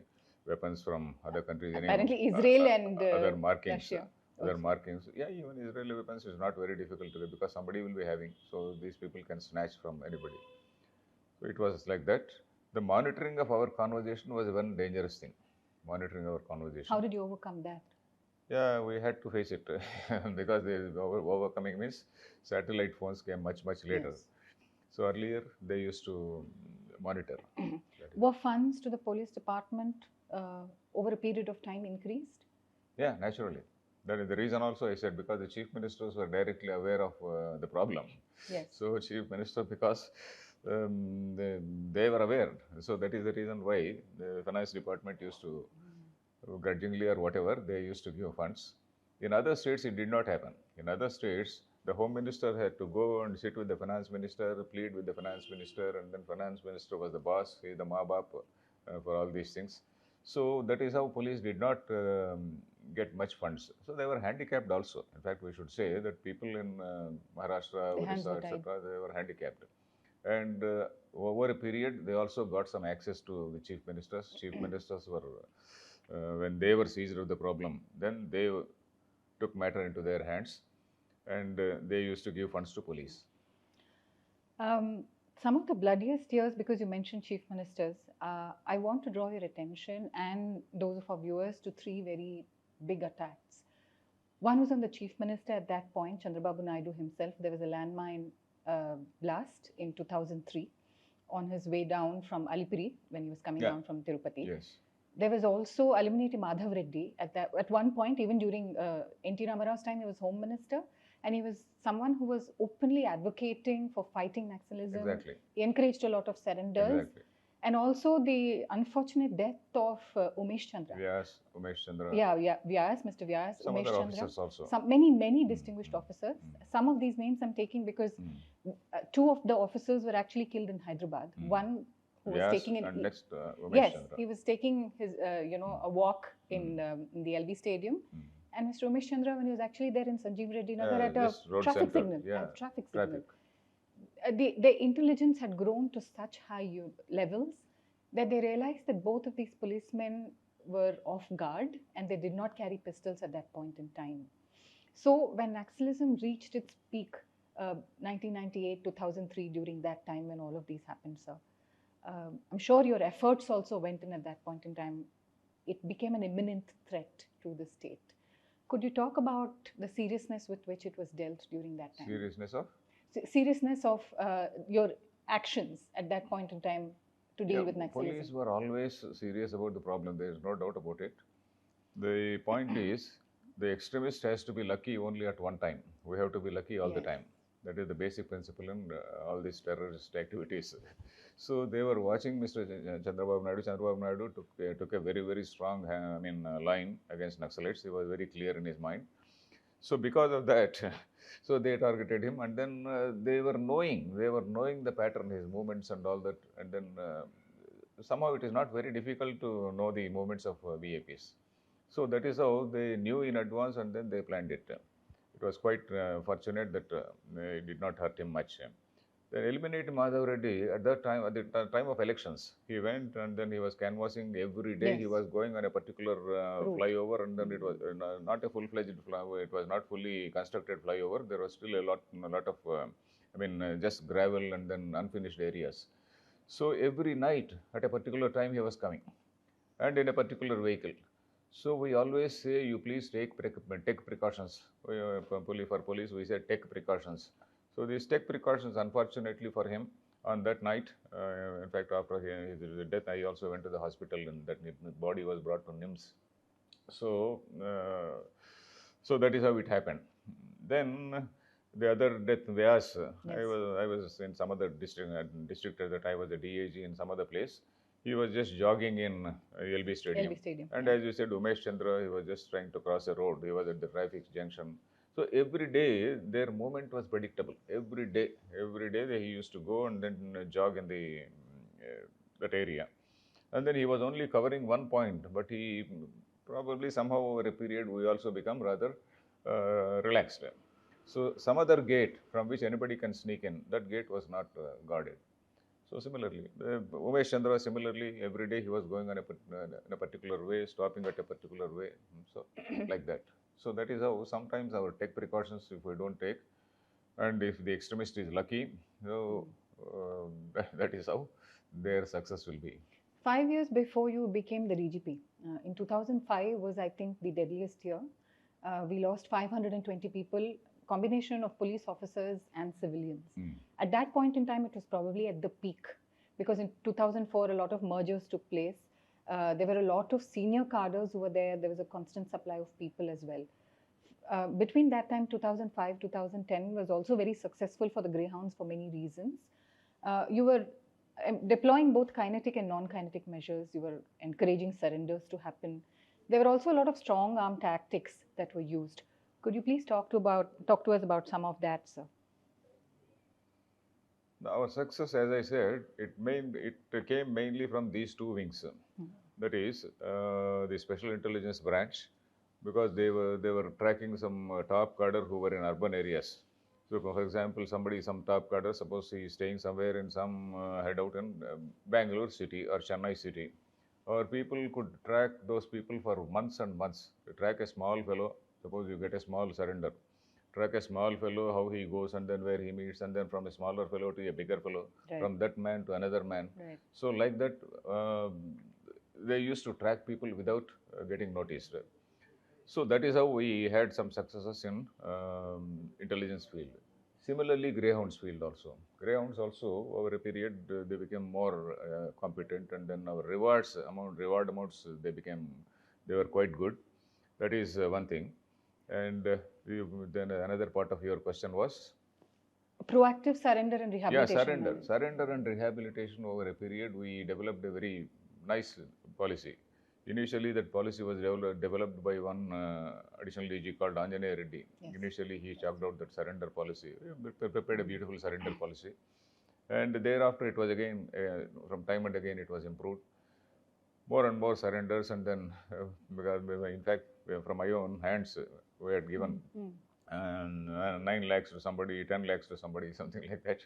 weapons from other countries. Apparently Israel and other markings. Russia. Other also. markings. Yeah, even Israeli weapons is not very difficult to get because somebody will be having. So these people can snatch from anybody. So it was like that. The monitoring of our conversation was one dangerous thing. Monitoring our conversation. How did you overcome that? Yeah, we had to face it because overcoming means satellite phones came much later. Yes. So earlier they used to monitor. Were funds to the police department over a period of time increased? Yeah, naturally. That is the reason also I said, because the chief ministers were directly aware of the problem. Yes. So chief minister, because they were aware. So that is the reason why the finance department used to grudgingly or whatever, they used to give funds. In other states, it did not happen. In other states, the home minister had to go and sit with the finance minister, plead with the finance minister, and then finance minister was the boss, he is the mabap for all these things. So that is how police did not get much funds. So they were handicapped also. In fact, we should say that people in Maharashtra, Odisha, etc., they were handicapped. And over a period, they also got some access to the chief ministers. Chief ministers were, when they were seized of the problem, then they took matter into their hands, and they used to give funds to police. Some of the bloodiest years, because you mentioned chief ministers, I want to draw your attention and those of our viewers to three very big attacks. One was on the chief minister at that point, Chandrababu Naidu himself. There was a landmine blast in 2003 on his way down from Alipuri when he was coming down from Tirupati. Yes. There was also Alimuniti Madhav Reddy at one point, even during N.T. Ramarao's time, he was home minister. And he was someone who was openly advocating for fighting naxalism. Exactly. He encouraged a lot of surrenders. Exactly. And also the unfortunate death of Umesh Chandra. Vyas, Umesh Chandra. Yeah, Vyas, Mr. Vyas, Some Umesh other Chandra. officers also. Many distinguished officers. Some of these names I'm taking because two of the officers were actually killed in Hyderabad. One who was taking and next Umesh yes, Chandra. he was taking his a walk in the LB Stadium. And Mr. Umesh Chandra, when he was actually there in Sanjeev Reddy Nagar at a traffic signal. The intelligence had grown to such high levels that they realized that both of these policemen were off guard and they did not carry pistols at that point in time. So when naxalism reached its peak, 1998, 2003, during that time when all of these happened, sir, I'm sure your efforts also went in at that point in time. It became an imminent threat to the state. Could you talk about the seriousness with which it was dealt during that time? Seriousness of? Seriousness of your actions at that point in time to deal with Naxalism? Police were always serious about the problem. There is no doubt about it. The point is, the extremist has to be lucky only at one time. We have to be lucky all the time. That is the basic principle in all these terrorist activities. So they were watching Mr. Chandrababu Naidu. Chandrababu Naidu took a very, very strong line against Naxalites. He was very clear in his mind. So because of that, so they targeted him, and then they were knowing the pattern, his movements and all that, and then somehow it is not very difficult to know the movements of VAPs. So that is how they knew in advance, and then they planned it. It was quite fortunate that it did not hurt him much. Then eliminated Madhav Reddy at the time of elections. He went and then he was canvassing every day. Yes. He was going on a particular flyover, and then it was not a full-fledged flyover. It was not fully constructed flyover. There was still a lot of just gravel and then unfinished areas. So every night at a particular time he was coming, and in a particular vehicle. So we always say, you please take precautions. For police, we say take precautions. So these take precautions, unfortunately for him, on that night, in fact, after his death, I also went to the hospital, and that body was brought to NIMS. So, so that is how it happened. Then the other death, Vyas, yes. I was in some other district at that I was a DAG in some other place. He was just jogging in LB Stadium. And as you said, Umesh Chandra, he was just trying to cross a road. He was at the traffic junction. So every day their movement was predictable. Every day he used to go and then jog in the that area. And then he was only covering one point, but he probably somehow over a period we also become rather relaxed. So some other gate from which anybody can sneak in, that gate was not guarded. So similarly, Umesh Chandra, similarly, every day he was going on in a particular way, stopping at a particular way, so like that. So that is how sometimes our take precautions if we don't take, and if the extremist is lucky, so that is how their success will be. 5 years before you became the DGP, in 2005 was, I think, the deadliest year. We lost 520 people, combination of police officers and civilians. At that point in time, it was probably at the peak, because in 2004, a lot of mergers took place. There were a lot of senior cadres who were there. There was a constant supply of people as well. Between that time, 2005, 2010 was also very successful for the Greyhounds for many reasons. You were deploying both kinetic and non-kinetic measures. You were encouraging surrenders to happen. There were also a lot of strong arm tactics that were used. Could you please talk to us about some of that, sir? Our success, as I said, it came mainly from these two wings. That is the Special Intelligence Branch, because they were tracking some top cadre who were in urban areas. So, for example, some top cadre, suppose he is staying somewhere in some hideout in Bangalore city or Chennai city, or people could track those people for months and months. To track a small fellow, suppose you get a small surrender, track a small fellow, how he goes and then where he meets, and then from a smaller fellow to a bigger fellow, from that man to another man. So like that, they used to track people without getting noticed. So that is how we had some successes in intelligence field. Similarly, Greyhounds field also. Greyhounds also, over a period, they became more competent, and then our reward amounts, they were quite good. That is one thing. And then another part of your question was? Proactive surrender and rehabilitation. Yeah, surrender and rehabilitation over a period, we developed a very nice policy. Initially, that policy was developed by one additional DG called Nagi Reddy. Yes. Initially, he chalked out that surrender policy, prepared a beautiful surrender policy. And thereafter, it was again, from time and again, it was improved. More and more surrenders, and then, in fact, from my own hands, we had given 9 lakhs to somebody, 10 lakhs to somebody, something like that.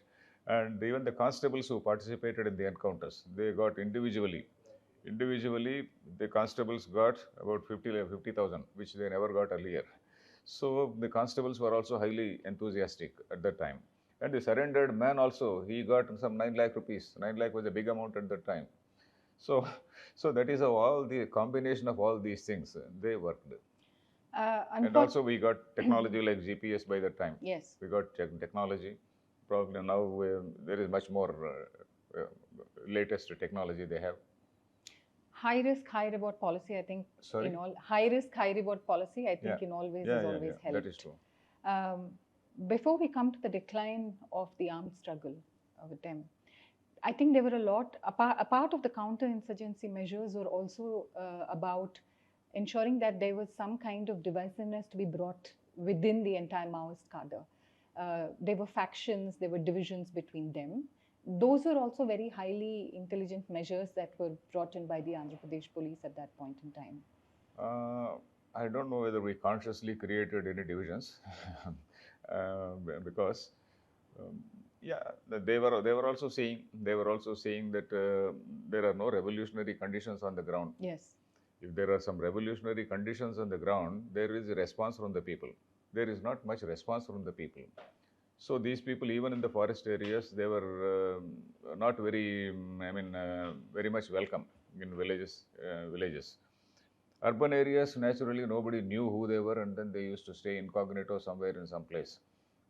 And even the constables who participated in the encounters, they got individually, the constables got about 50,000, which they never got earlier. So the constables were also highly enthusiastic at that time. And the surrendered man also, he got some 9 lakh rupees. 9 lakh was a big amount at that time. So that is how all the combination of all these things, they worked. And also we got technology like GPS by that time. Yes. We got technology. Probably now there is much more latest technology they have. High risk, high reward policy, I think. Sorry? In all, high risk, high reward policy, I think Yeah. in all ways Yeah, has yeah, always yeah. helped. That is true. Before we come to the decline of the armed struggle with them, I think there were a lot, a part of the counterinsurgency measures were also about ensuring that there was some kind of divisiveness to be brought within the entire Maoist cadre. There were factions, there were divisions between them. Those were also very highly intelligent measures that were brought in by the Andhra Pradesh police at that point in time. I don't know whether we consciously created any divisions, because yeah, they were also saying that there are no revolutionary conditions on the ground. Yes. If there are some revolutionary conditions on the ground, there is a response from the people. There is not much response from the people. So these people, even in the forest areas, they were not very, very much welcome in villages. Urban areas, naturally, nobody knew who they were, and then they used to stay incognito somewhere in some place.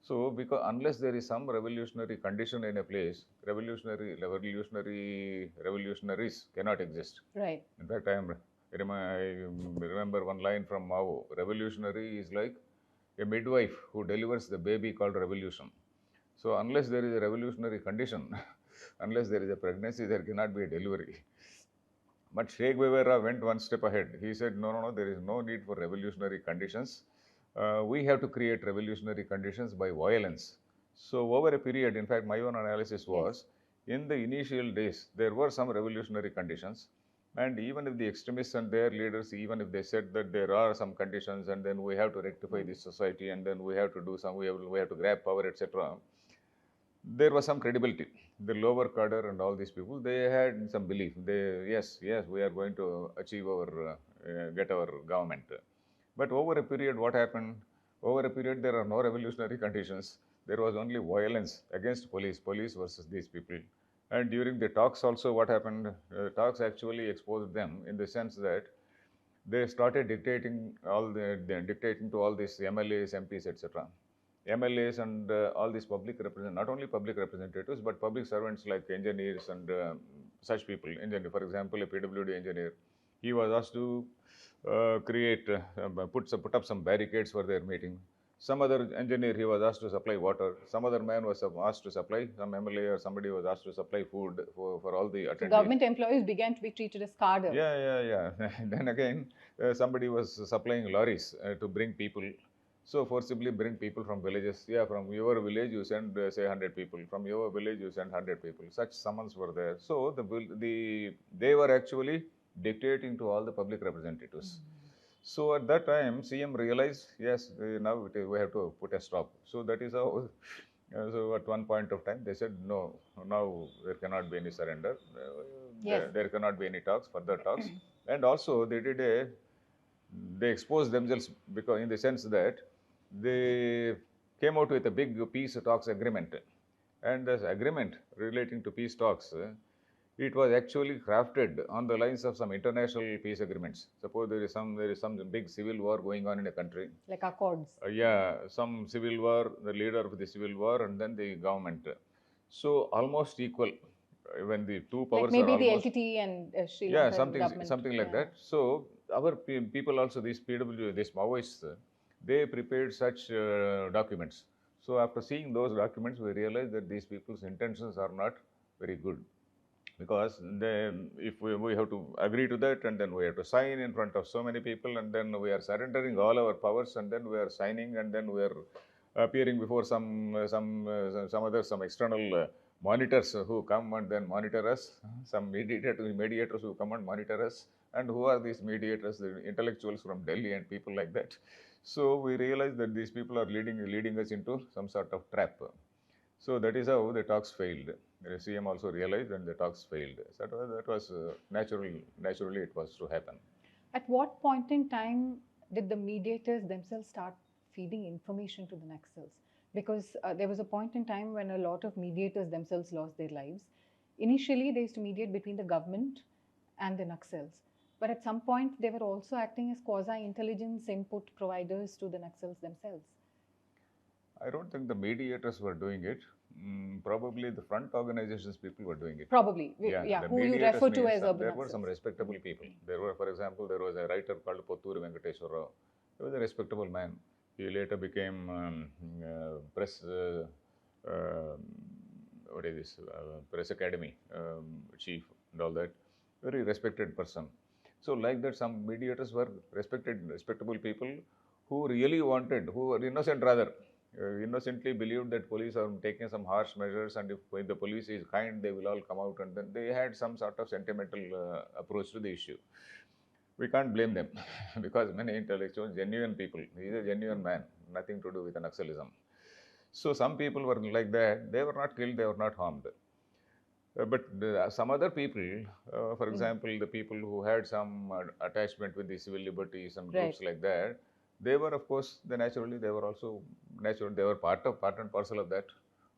So, because unless there is some revolutionary condition in a place, revolutionaries cannot exist. Right. In fact, I remember one line from Mao: "Revolutionary is like a midwife who delivers the baby called revolution." So, unless there is a revolutionary condition, unless there is a pregnancy, there cannot be a delivery. But Che Guevara went one step ahead. He said, no, there is no need for revolutionary conditions. We have to create revolutionary conditions by violence. So over a period, in fact, my own analysis was, in the initial days, there were some revolutionary conditions. And even if the extremists and their leaders, even if they said that there are some conditions and then we have to rectify this society and then we have to do some, we have to grab power, etc., there was some credibility. The lower cadre and all these people, they had some belief. Yes, we are going to achieve get our government. But over a period, what happened? Over a period, there are no revolutionary conditions. There was only violence against police versus these people. And during the talks also, what happened? Talks actually exposed them in the sense that they started dictating to all these MLAs, MPs, etc. MLAs and all these not only public representatives, but public servants like engineers and such people. For example, a PWD engineer, he was asked to put up some barricades for their meeting. Some other engineer, he was asked to supply water. Some other man was asked to supply, some MLA or somebody was asked to supply food for all the attendees. So government employees began to be treated as cadre. Yeah. Then again, somebody was supplying lorries to bring people. So forcibly bring people from villages. Yeah, from your village you send say 100 people. From your village you send 100 people. Such summons were there. So they were actually dictating to all the public representatives. So at that time, CM realized, yes, now we have to put a stop. So that is how. So at one point of time, they said, no, now there cannot be any surrender. There cannot be any further talks. And also they exposed themselves because in the sense that they came out with a big peace talks agreement. And this agreement relating to peace talks, it was actually crafted on the lines of some international peace agreements. Suppose there is some big civil war going on in a country. Like accords. Some civil war, the leader of the civil war, and then the government. So almost equal when the two powers like maybe are almost, the LTT and Sri Lanka something like that. So our people also, these Maoists, they prepared such documents. So after seeing those documents, we realized that these people's intentions are not very good. Because if we have to agree to that, and then we have to sign in front of so many people, and then we are surrendering all our powers, and then we are signing, and then we are appearing before some external monitors who come and then monitor us, some mediators who come and monitor us. And who are these mediators? The intellectuals from Delhi and people like that. So we realize that these people are leading us into some sort of trap. So that is how the talks failed. The CM also realized, and the talks failed. So that was naturally it was to happen. At what point in time did the mediators themselves start feeding information to the Naxals? Because there was a point in time when a lot of mediators themselves lost their lives. Initially, they used to mediate between the government and the Naxals. But at some point, they were also acting as quasi-intelligence input providers to the Naxals themselves. I don't think the mediators were doing it. Probably the front organizations people were doing it. Probably, The who you mediators refer to means as urban there were some Naxals. respectable people. There were, for example, there was a writer called Potturu Venkateswara Rao. He was a respectable man. He later became press, uh, what is this, press academy chief and all that. Very respected person. So like that, some mediators were respectable people who really wanted, who were innocent rather, innocently believed that police are taking some harsh measures, and if the police is kind, they will all come out, and then they had some sort of sentimental approach to the issue. We can't blame them because many intellectuals, genuine people, he is a genuine man, nothing to do with naxalism. So some people were like that. They were not killed, they were not harmed. But some other people, for example, the people who had some attachment with the civil liberties and groups like that, they were, of course, they were also they were part and parcel of that.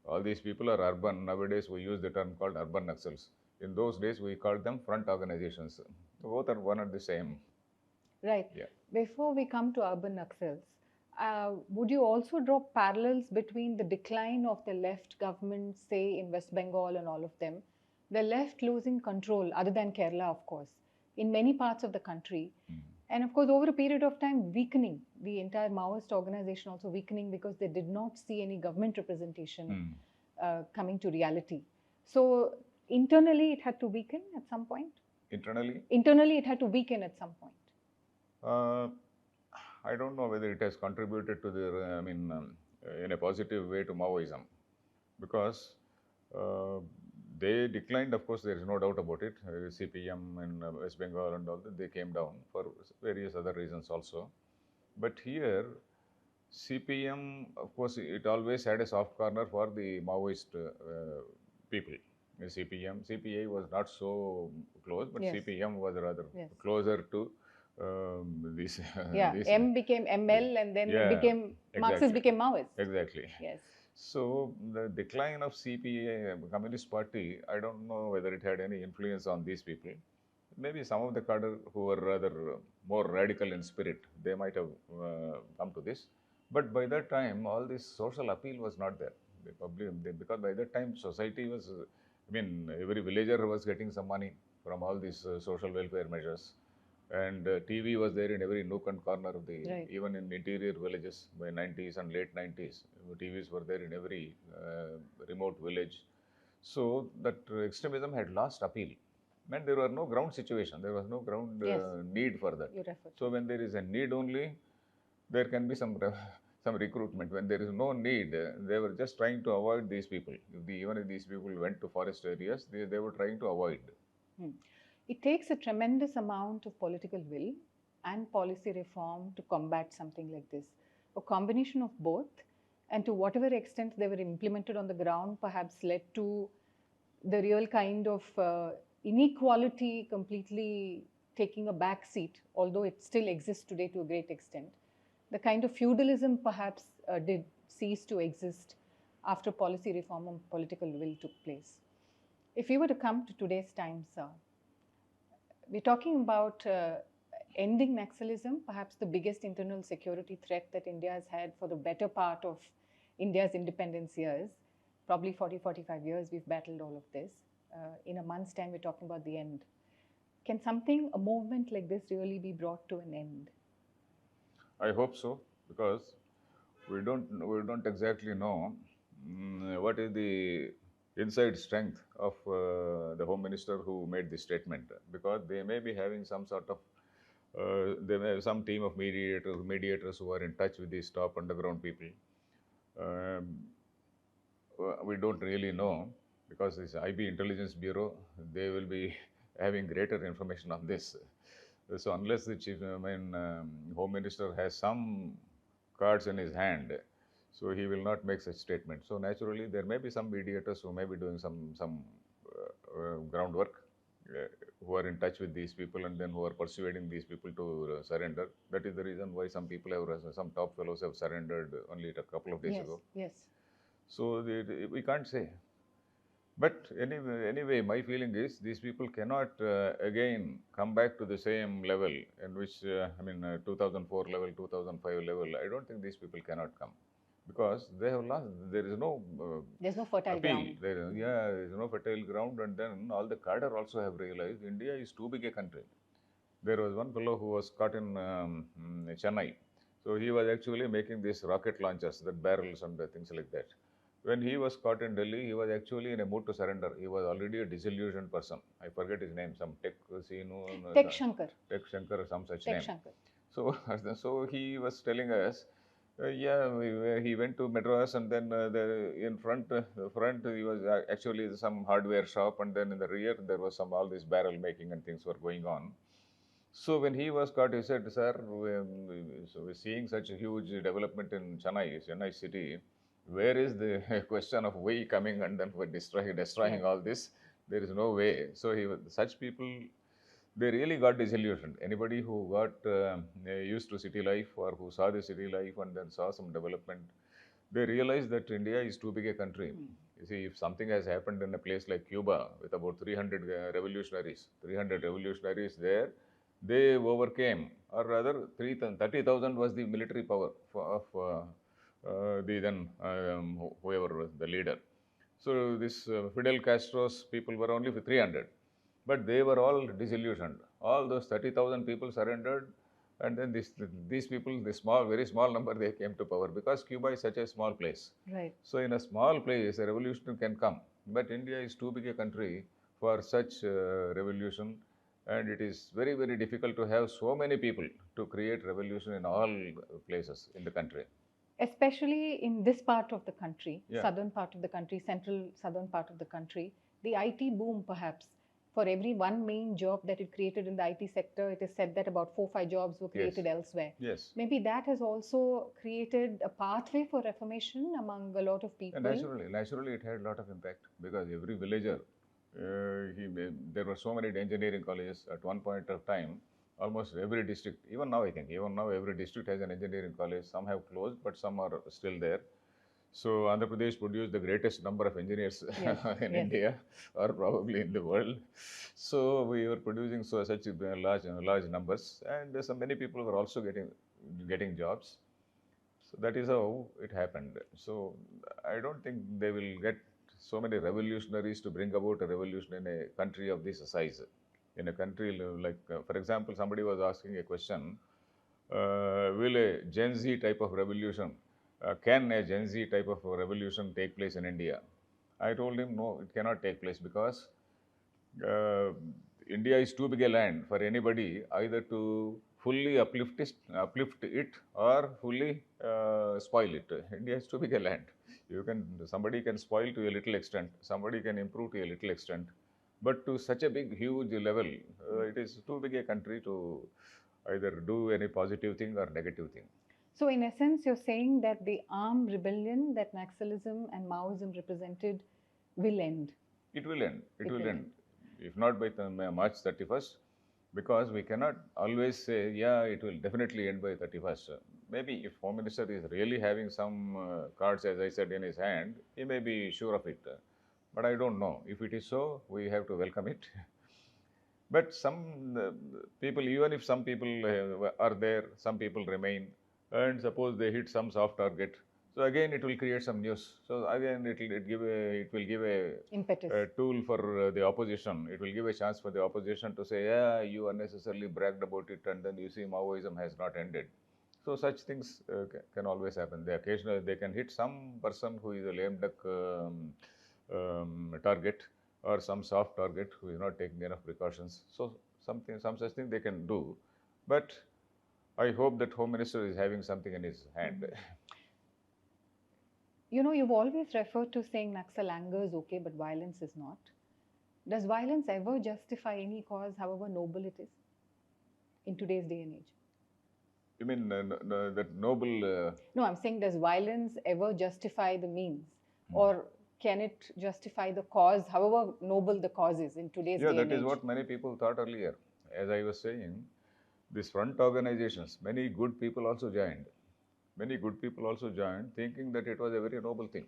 All these people are urban. Nowadays, we use the term called urban Naxals. In those days, we called them front organizations. Both are one and the same. Right. Yeah. Before we come to urban Naxals, would you also draw parallels between the decline of the left government, say in West Bengal and all of them, the left losing control, other than Kerala, of course, in many parts of the country, and of course, over a period of time, weakening, the entire Maoist organization also weakening because they did not see any government representation coming to reality. So internally, it had to weaken at some point? Internally, it had to weaken at some point. I don't know whether it has contributed to the, in a positive way to Maoism, because they declined, of course, there is no doubt about it. CPM in West Bengal and all that, they came down for various other reasons also. But here, CPM, of course, it always had a soft corner for the Maoist people. CPM, CPA was not so close, but CPM was rather closer to this. M became ML and then it became, Marxist became Maoist. Exactly. Yes. So the decline of CPA, Communist Party, I don't know whether it had any influence on these people. Maybe some of the cadre who were rather more radical in spirit, they might have come to this. But by that time, all this social appeal was not there. Because by that time, society was, every villager was getting some money from all these social welfare measures. And TV was there in every nook and corner of the, even in interior villages by 90s and late 90s. TVs were there in every remote village. So that extremism had lost appeal. And there were no ground situation. There was no ground need for that. So when there is a need only, there can be some recruitment. When there is no need, they were just trying to avoid these people. Even if these people went to forest areas, they were trying to avoid. It takes a tremendous amount of political will and policy reform to combat something like this. A combination of both, and to whatever extent they were implemented on the ground, perhaps led to the real kind of inequality completely taking a back seat, although it still exists today to a great extent. The kind of feudalism perhaps did cease to exist after policy reform and political will took place. If we were to come to today's times, we're talking about ending naxalism, perhaps the biggest internal security threat that India has had for the better part of India's independence years. Probably 40, 45 years we've battled all of this. In a month's time, we're talking about the end. Can a movement like this really be brought to an end? I hope so, because we don't exactly know what is the inside strength of the Home Minister who made this statement, because they may be having some sort of, they may have some team of mediators who are in touch with these top underground people. We don't really know, because this IB Intelligence Bureau, they will be having greater information on this. So unless the Home Minister has some cards in his hand, so he will not make such statement. So naturally, there may be some mediators who may be doing some groundwork, who are in touch with these people and then who are persuading these people to surrender. That is the reason why some people have, some top fellows have surrendered only a couple of days ago. Yes. So we can't say. But anyway, my feeling is these people cannot again come back to the same level in which, 2004 level, 2005 level. I don't think these people cannot come. because they have lost. There is no There's no fertile appeal. ground. There is no fertile ground, and then all the cadre also have realized India is too big a country. There was one fellow who was caught in Chennai. So he was actually making these rocket launchers, that barrels and things like that. When he was caught in Delhi, he was actually in a mood to surrender. He was already a disillusioned person. I forget his name, some Tech Tech Shankar. Tech Shankar or some such Tech name. Shankar. So, so he was telling us, he went to Madras, and then in front, he was actually some hardware shop, and then in the rear there was some all this barrel making and things were going on. So when he was caught, he said, "Sir, so we're seeing such a huge development in Chennai city. Where is the question of we coming and then we're destroying all this? There is no way." So such people, they really got disillusioned. Anybody who got used to city life, or who saw the city life and then saw some development, they realized that India is too big a country. You see, if something has happened in a place like Cuba with about 300 revolutionaries there, they overcame, or rather 30,000 was the military power of the then whoever was the leader. So this Fidel Castro's people were only 300, but they were all disillusioned. All those 30,000 people surrendered, and then these people, very small number, they came to power, because Cuba is such a small place. Right. So in a small place, a revolution can come, but India is too big a country for such revolution, and it is very, very difficult to have so many people to create revolution in all places in the country. Especially in this part of the country, Yeah. southern part of the country, central southern part of the country, the IT boom perhaps. For every one main job that it created in the IT sector, it is said that about 4-5 jobs were created elsewhere. Yes. Maybe that has also created a pathway for reformation among a lot of people. And naturally it had a lot of impact, because every villager, there were so many engineering colleges at one point of time. Almost every district, even now every district has an engineering college. Some have closed, but some are still there. So Andhra Pradesh produced the greatest number of engineers in India, or probably in the world. So we were producing such large numbers, and so many people were also getting jobs. So that is how it happened. So I don't think they will get so many revolutionaries to bring about a revolution in a country of this size. In a country like, for example, somebody was asking a question, will a Gen Z type of revolution, can a Gen Z type of revolution take place in India? I told him, no, it cannot take place, because India is too big a land for anybody either to fully uplift it or fully spoil it. India is too big a land. Somebody can spoil to a little extent, somebody can improve to a little extent, but to such a huge level, it is too big a country to either do any positive thing or negative thing. So in essence, you're saying that the armed rebellion that Naxalism and Maoism represented will end. It will end. It will end. If not by March 31st, because we cannot always say, yeah, it will definitely end by 31st. Maybe if Home Minister is really having some cards, as I said, in his hand, he may be sure of it. But I don't know. If it is so, we have to welcome it. But some people, even if some people are there, some people remain, and suppose they hit some soft target, so again it will create some news. So again it will give a impetus, a tool for the opposition. It will give a chance for the opposition to say, yeah, you unnecessarily bragged about it, and then you see Maoism has not ended. So such things can always happen. They can hit some person who is a lame duck target, or some soft target who is not taking enough precautions. So some such thing they can do. But I hope that Home Minister is having something in his hand. You know, you've always referred to saying Naxal anger is okay, but violence is not. Does violence ever justify any cause, however noble it is, in today's day and age? You mean that noble... No, I'm saying, does violence ever justify the means? Or can it justify the cause, however noble the cause is in today's day and age? Yeah, that is what many people thought earlier. As I was saying, these front organizations, many good people also joined. Many good people also joined, thinking that it was a very noble thing.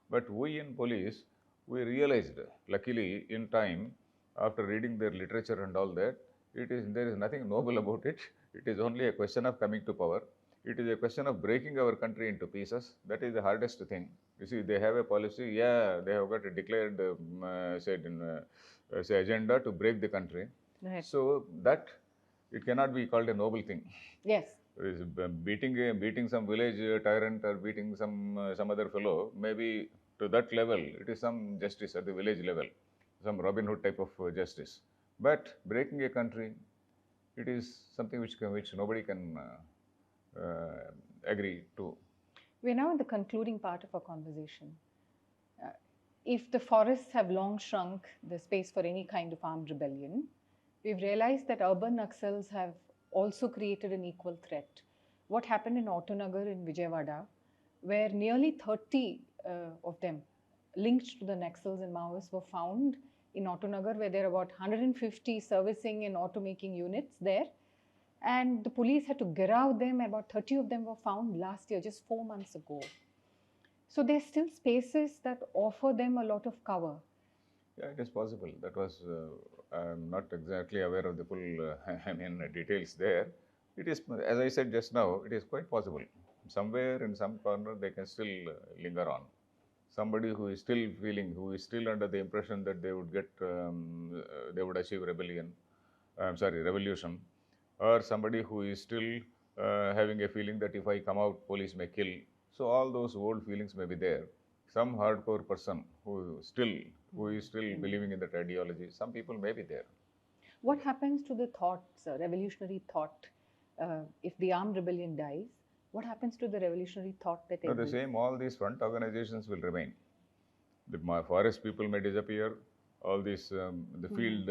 But we in police, we realized, luckily in time, after reading their literature and all that, there is nothing noble about it. It is only a question of coming to power. It is a question of breaking our country into pieces. That is the hardest thing. You see, they have a policy. Yeah, they have got a declared, say agenda to break the country. Right. So that it cannot be called a noble thing. Yes. Is beating some village tyrant or beating some other fellow, maybe to that level, it is some justice at the village level, some Robin Hood type of justice. But breaking a country, it is something which nobody can agree to. We're now in the concluding part of our conversation. If the forests have long shrunk the space for any kind of armed rebellion, we've realized that urban Naxals have also created an equal threat. What happened in Autonagar in Vijayawada, where nearly 30 of them linked to the Naxals and Maoists were found in Autonagar, where there are about 150 servicing and automaking units there. And the police had to garrow them. About 30 of them were found last year, just 4 months ago. So there's still spaces that offer them a lot of cover. Yeah, it is possible. That was, I'm not exactly aware of the full, details there. It is, as I said just now, it is quite possible. Somewhere in some corner, they can still linger on. Somebody who is still feeling, who is still under the impression that they would get, they would achieve revolution, or somebody who is still having a feeling that if I come out, police may kill. So all those old feelings may be there. Some hardcore person who is still believing in that ideology, some people may be there. What happens to the thought, revolutionary thought, if the armed rebellion dies? What happens to the revolutionary thought that No, the same, all these front organizations will remain. The forest people may disappear, all these, the field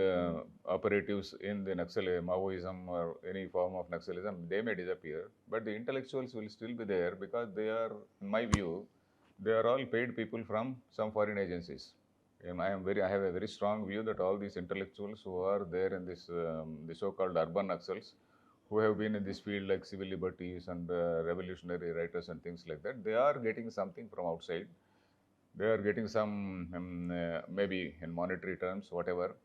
operatives in the Maoism or any form of Naxalism, they may disappear, but the intellectuals will still be there because they are, in my view, they are all paid people from some foreign agencies. And I have a very strong view that all these intellectuals who are there in this, the so-called urban Naxals, who have been in this field like civil liberties and revolutionary writers and things like that, they are getting something from outside. They are getting some, maybe in monetary terms, whatever.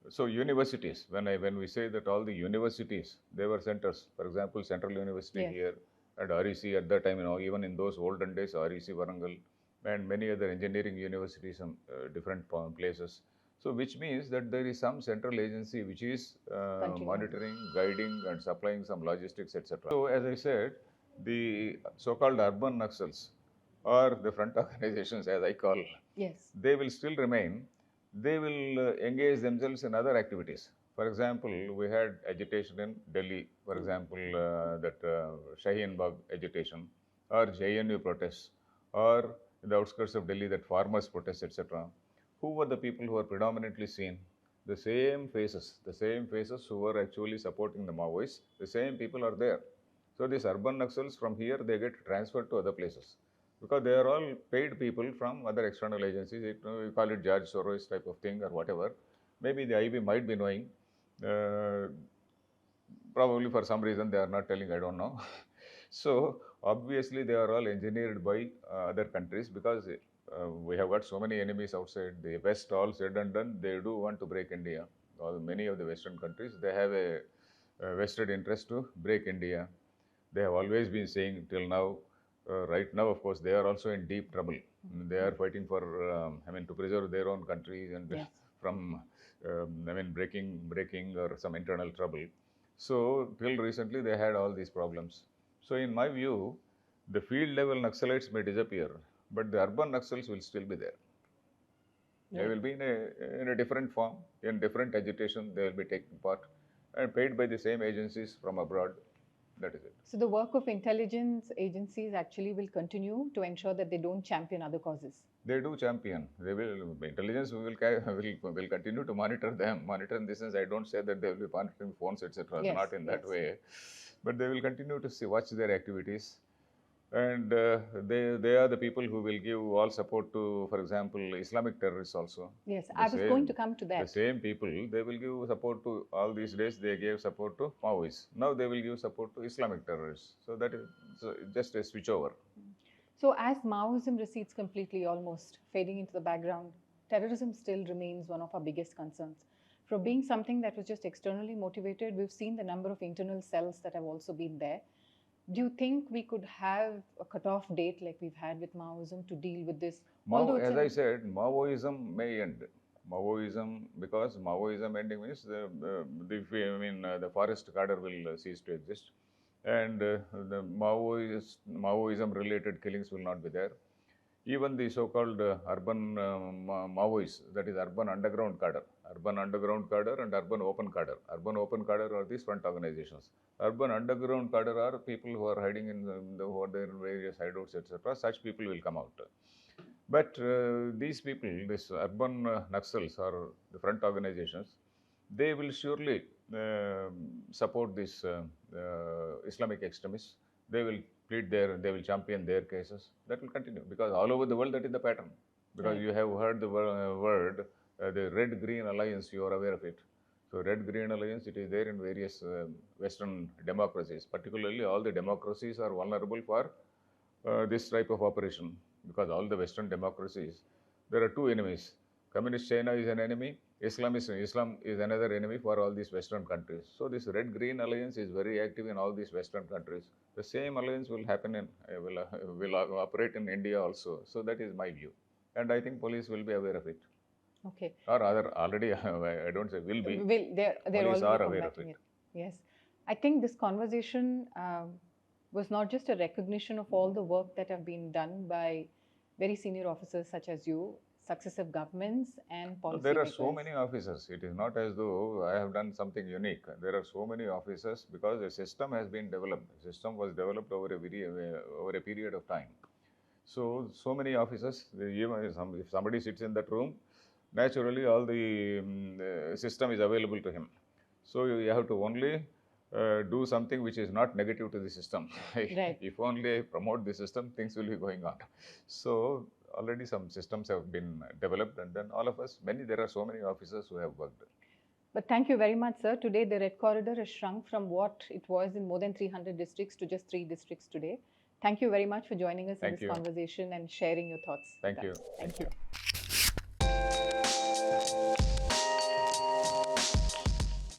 So universities, when we say that all the universities, they were centers. For example, Central University here and REC at that time, even in those olden days, REC Warangal and many other engineering universities in different places. So which means that there is some central agency which is monitoring, guiding and supplying some logistics, etc. So as I said, the so-called urban Naxals or the front organizations, as I call, they will still remain. They will engage themselves in other activities. For example, we had agitation in Delhi, for example, that Shaheen Bagh agitation, or JNU protests, or in the outskirts of Delhi, that farmers protests, etc. Who were the people who were predominantly seen? The same faces who were actually supporting the Maoists, the same people are there. So these urban Naxals from here, they get transferred to other places, because they are all paid people from other external agencies. We call it George Soros type of thing or whatever. Maybe the IB might be knowing. Probably for some reason they are not telling, I don't know. So obviously they are all engineered by other countries, because we have got so many enemies outside. The West, all said and done, they do want to break India. Many of the Western countries, they have a vested interest to break India. They have always been saying till now. Right now, of course, they are also in deep trouble. They are fighting for, to preserve their own countries and from, breaking or some internal trouble. So, till recently, they had all these problems. So, in my view, the field level Naxalites may disappear, but the urban Naxals will still be there. They will be in a different form, in different agitation, they will be taking part and paid by the same agencies from abroad. That is it. So the work of intelligence agencies actually will continue to ensure that they don't champion other causes. They do champion. They will. Intelligence will continue to monitor them. Monitor in this sense, I don't say that they will be monitoring phones, etc. Not in that way, but they will continue to watch their activities. And they are the people who will give all support to, for example, Islamic terrorists also. Yes, I was going to come to that. The same people, they will give support to, all these days they gave support to Maoists. Now they will give support to Islamic terrorists. So that is just a switch over. So as Maoism recedes completely, almost fading into the background, terrorism still remains one of our biggest concerns. From being something that was just externally motivated, we've seen the number of internal cells that have also been there. Do you think we could have a cutoff date like we've had with Maoism to deal with this? As I said, Maoism may end. Maoism, because Maoism ending means the forest cadre will cease to exist, and the Maoism related killings will not be there. Even the so-called urban Maoists, that is urban underground cadre and urban open cadre. Urban open cadre are these front organizations. Urban underground cadre are people who are hiding in who are there in various hideouts, etc. Such people will come out. But these people, these urban naxals or the front organizations, they will surely support these Islamic extremists. They will they will champion their cases. That will continue because all over the world that is the pattern. Because you have heard the word, the Red-Green Alliance, you are aware of it. So Red-Green Alliance, it is there in various Western democracies. Particularly all the democracies are vulnerable for this type of operation because all the Western democracies, there are two enemies. Communist China is an enemy, Islam is another enemy for all these Western countries. So this Red-Green Alliance is very active in all these Western countries. The same alliance will happen in, will operate in India also. So that is my view. And I think police will be aware of it. Okay. Or rather, already, I don't say will be. They're police are aware of it. Yes. I think this conversation was not just a recognition of all the work that have been done by very senior officers such as you, successive governments and policymakers. There are so many officers. It is not as though I have done something unique. There are so many officers because a system has been developed. The system was developed over a period of time. So many officers, even if somebody sits in that room, naturally all the system is available to him. So you have to only do something which is not negative to the system. Right. If only I promote the system, things will be going on. So already some systems have been developed, and then all of us, there are so many officers who have worked. But thank you very much, sir. Today the Red Corridor has shrunk from what it was in more than 300 districts to just 3 districts today. Thank you very much for joining us in this conversation and sharing your thoughts. Thank you. Thank you.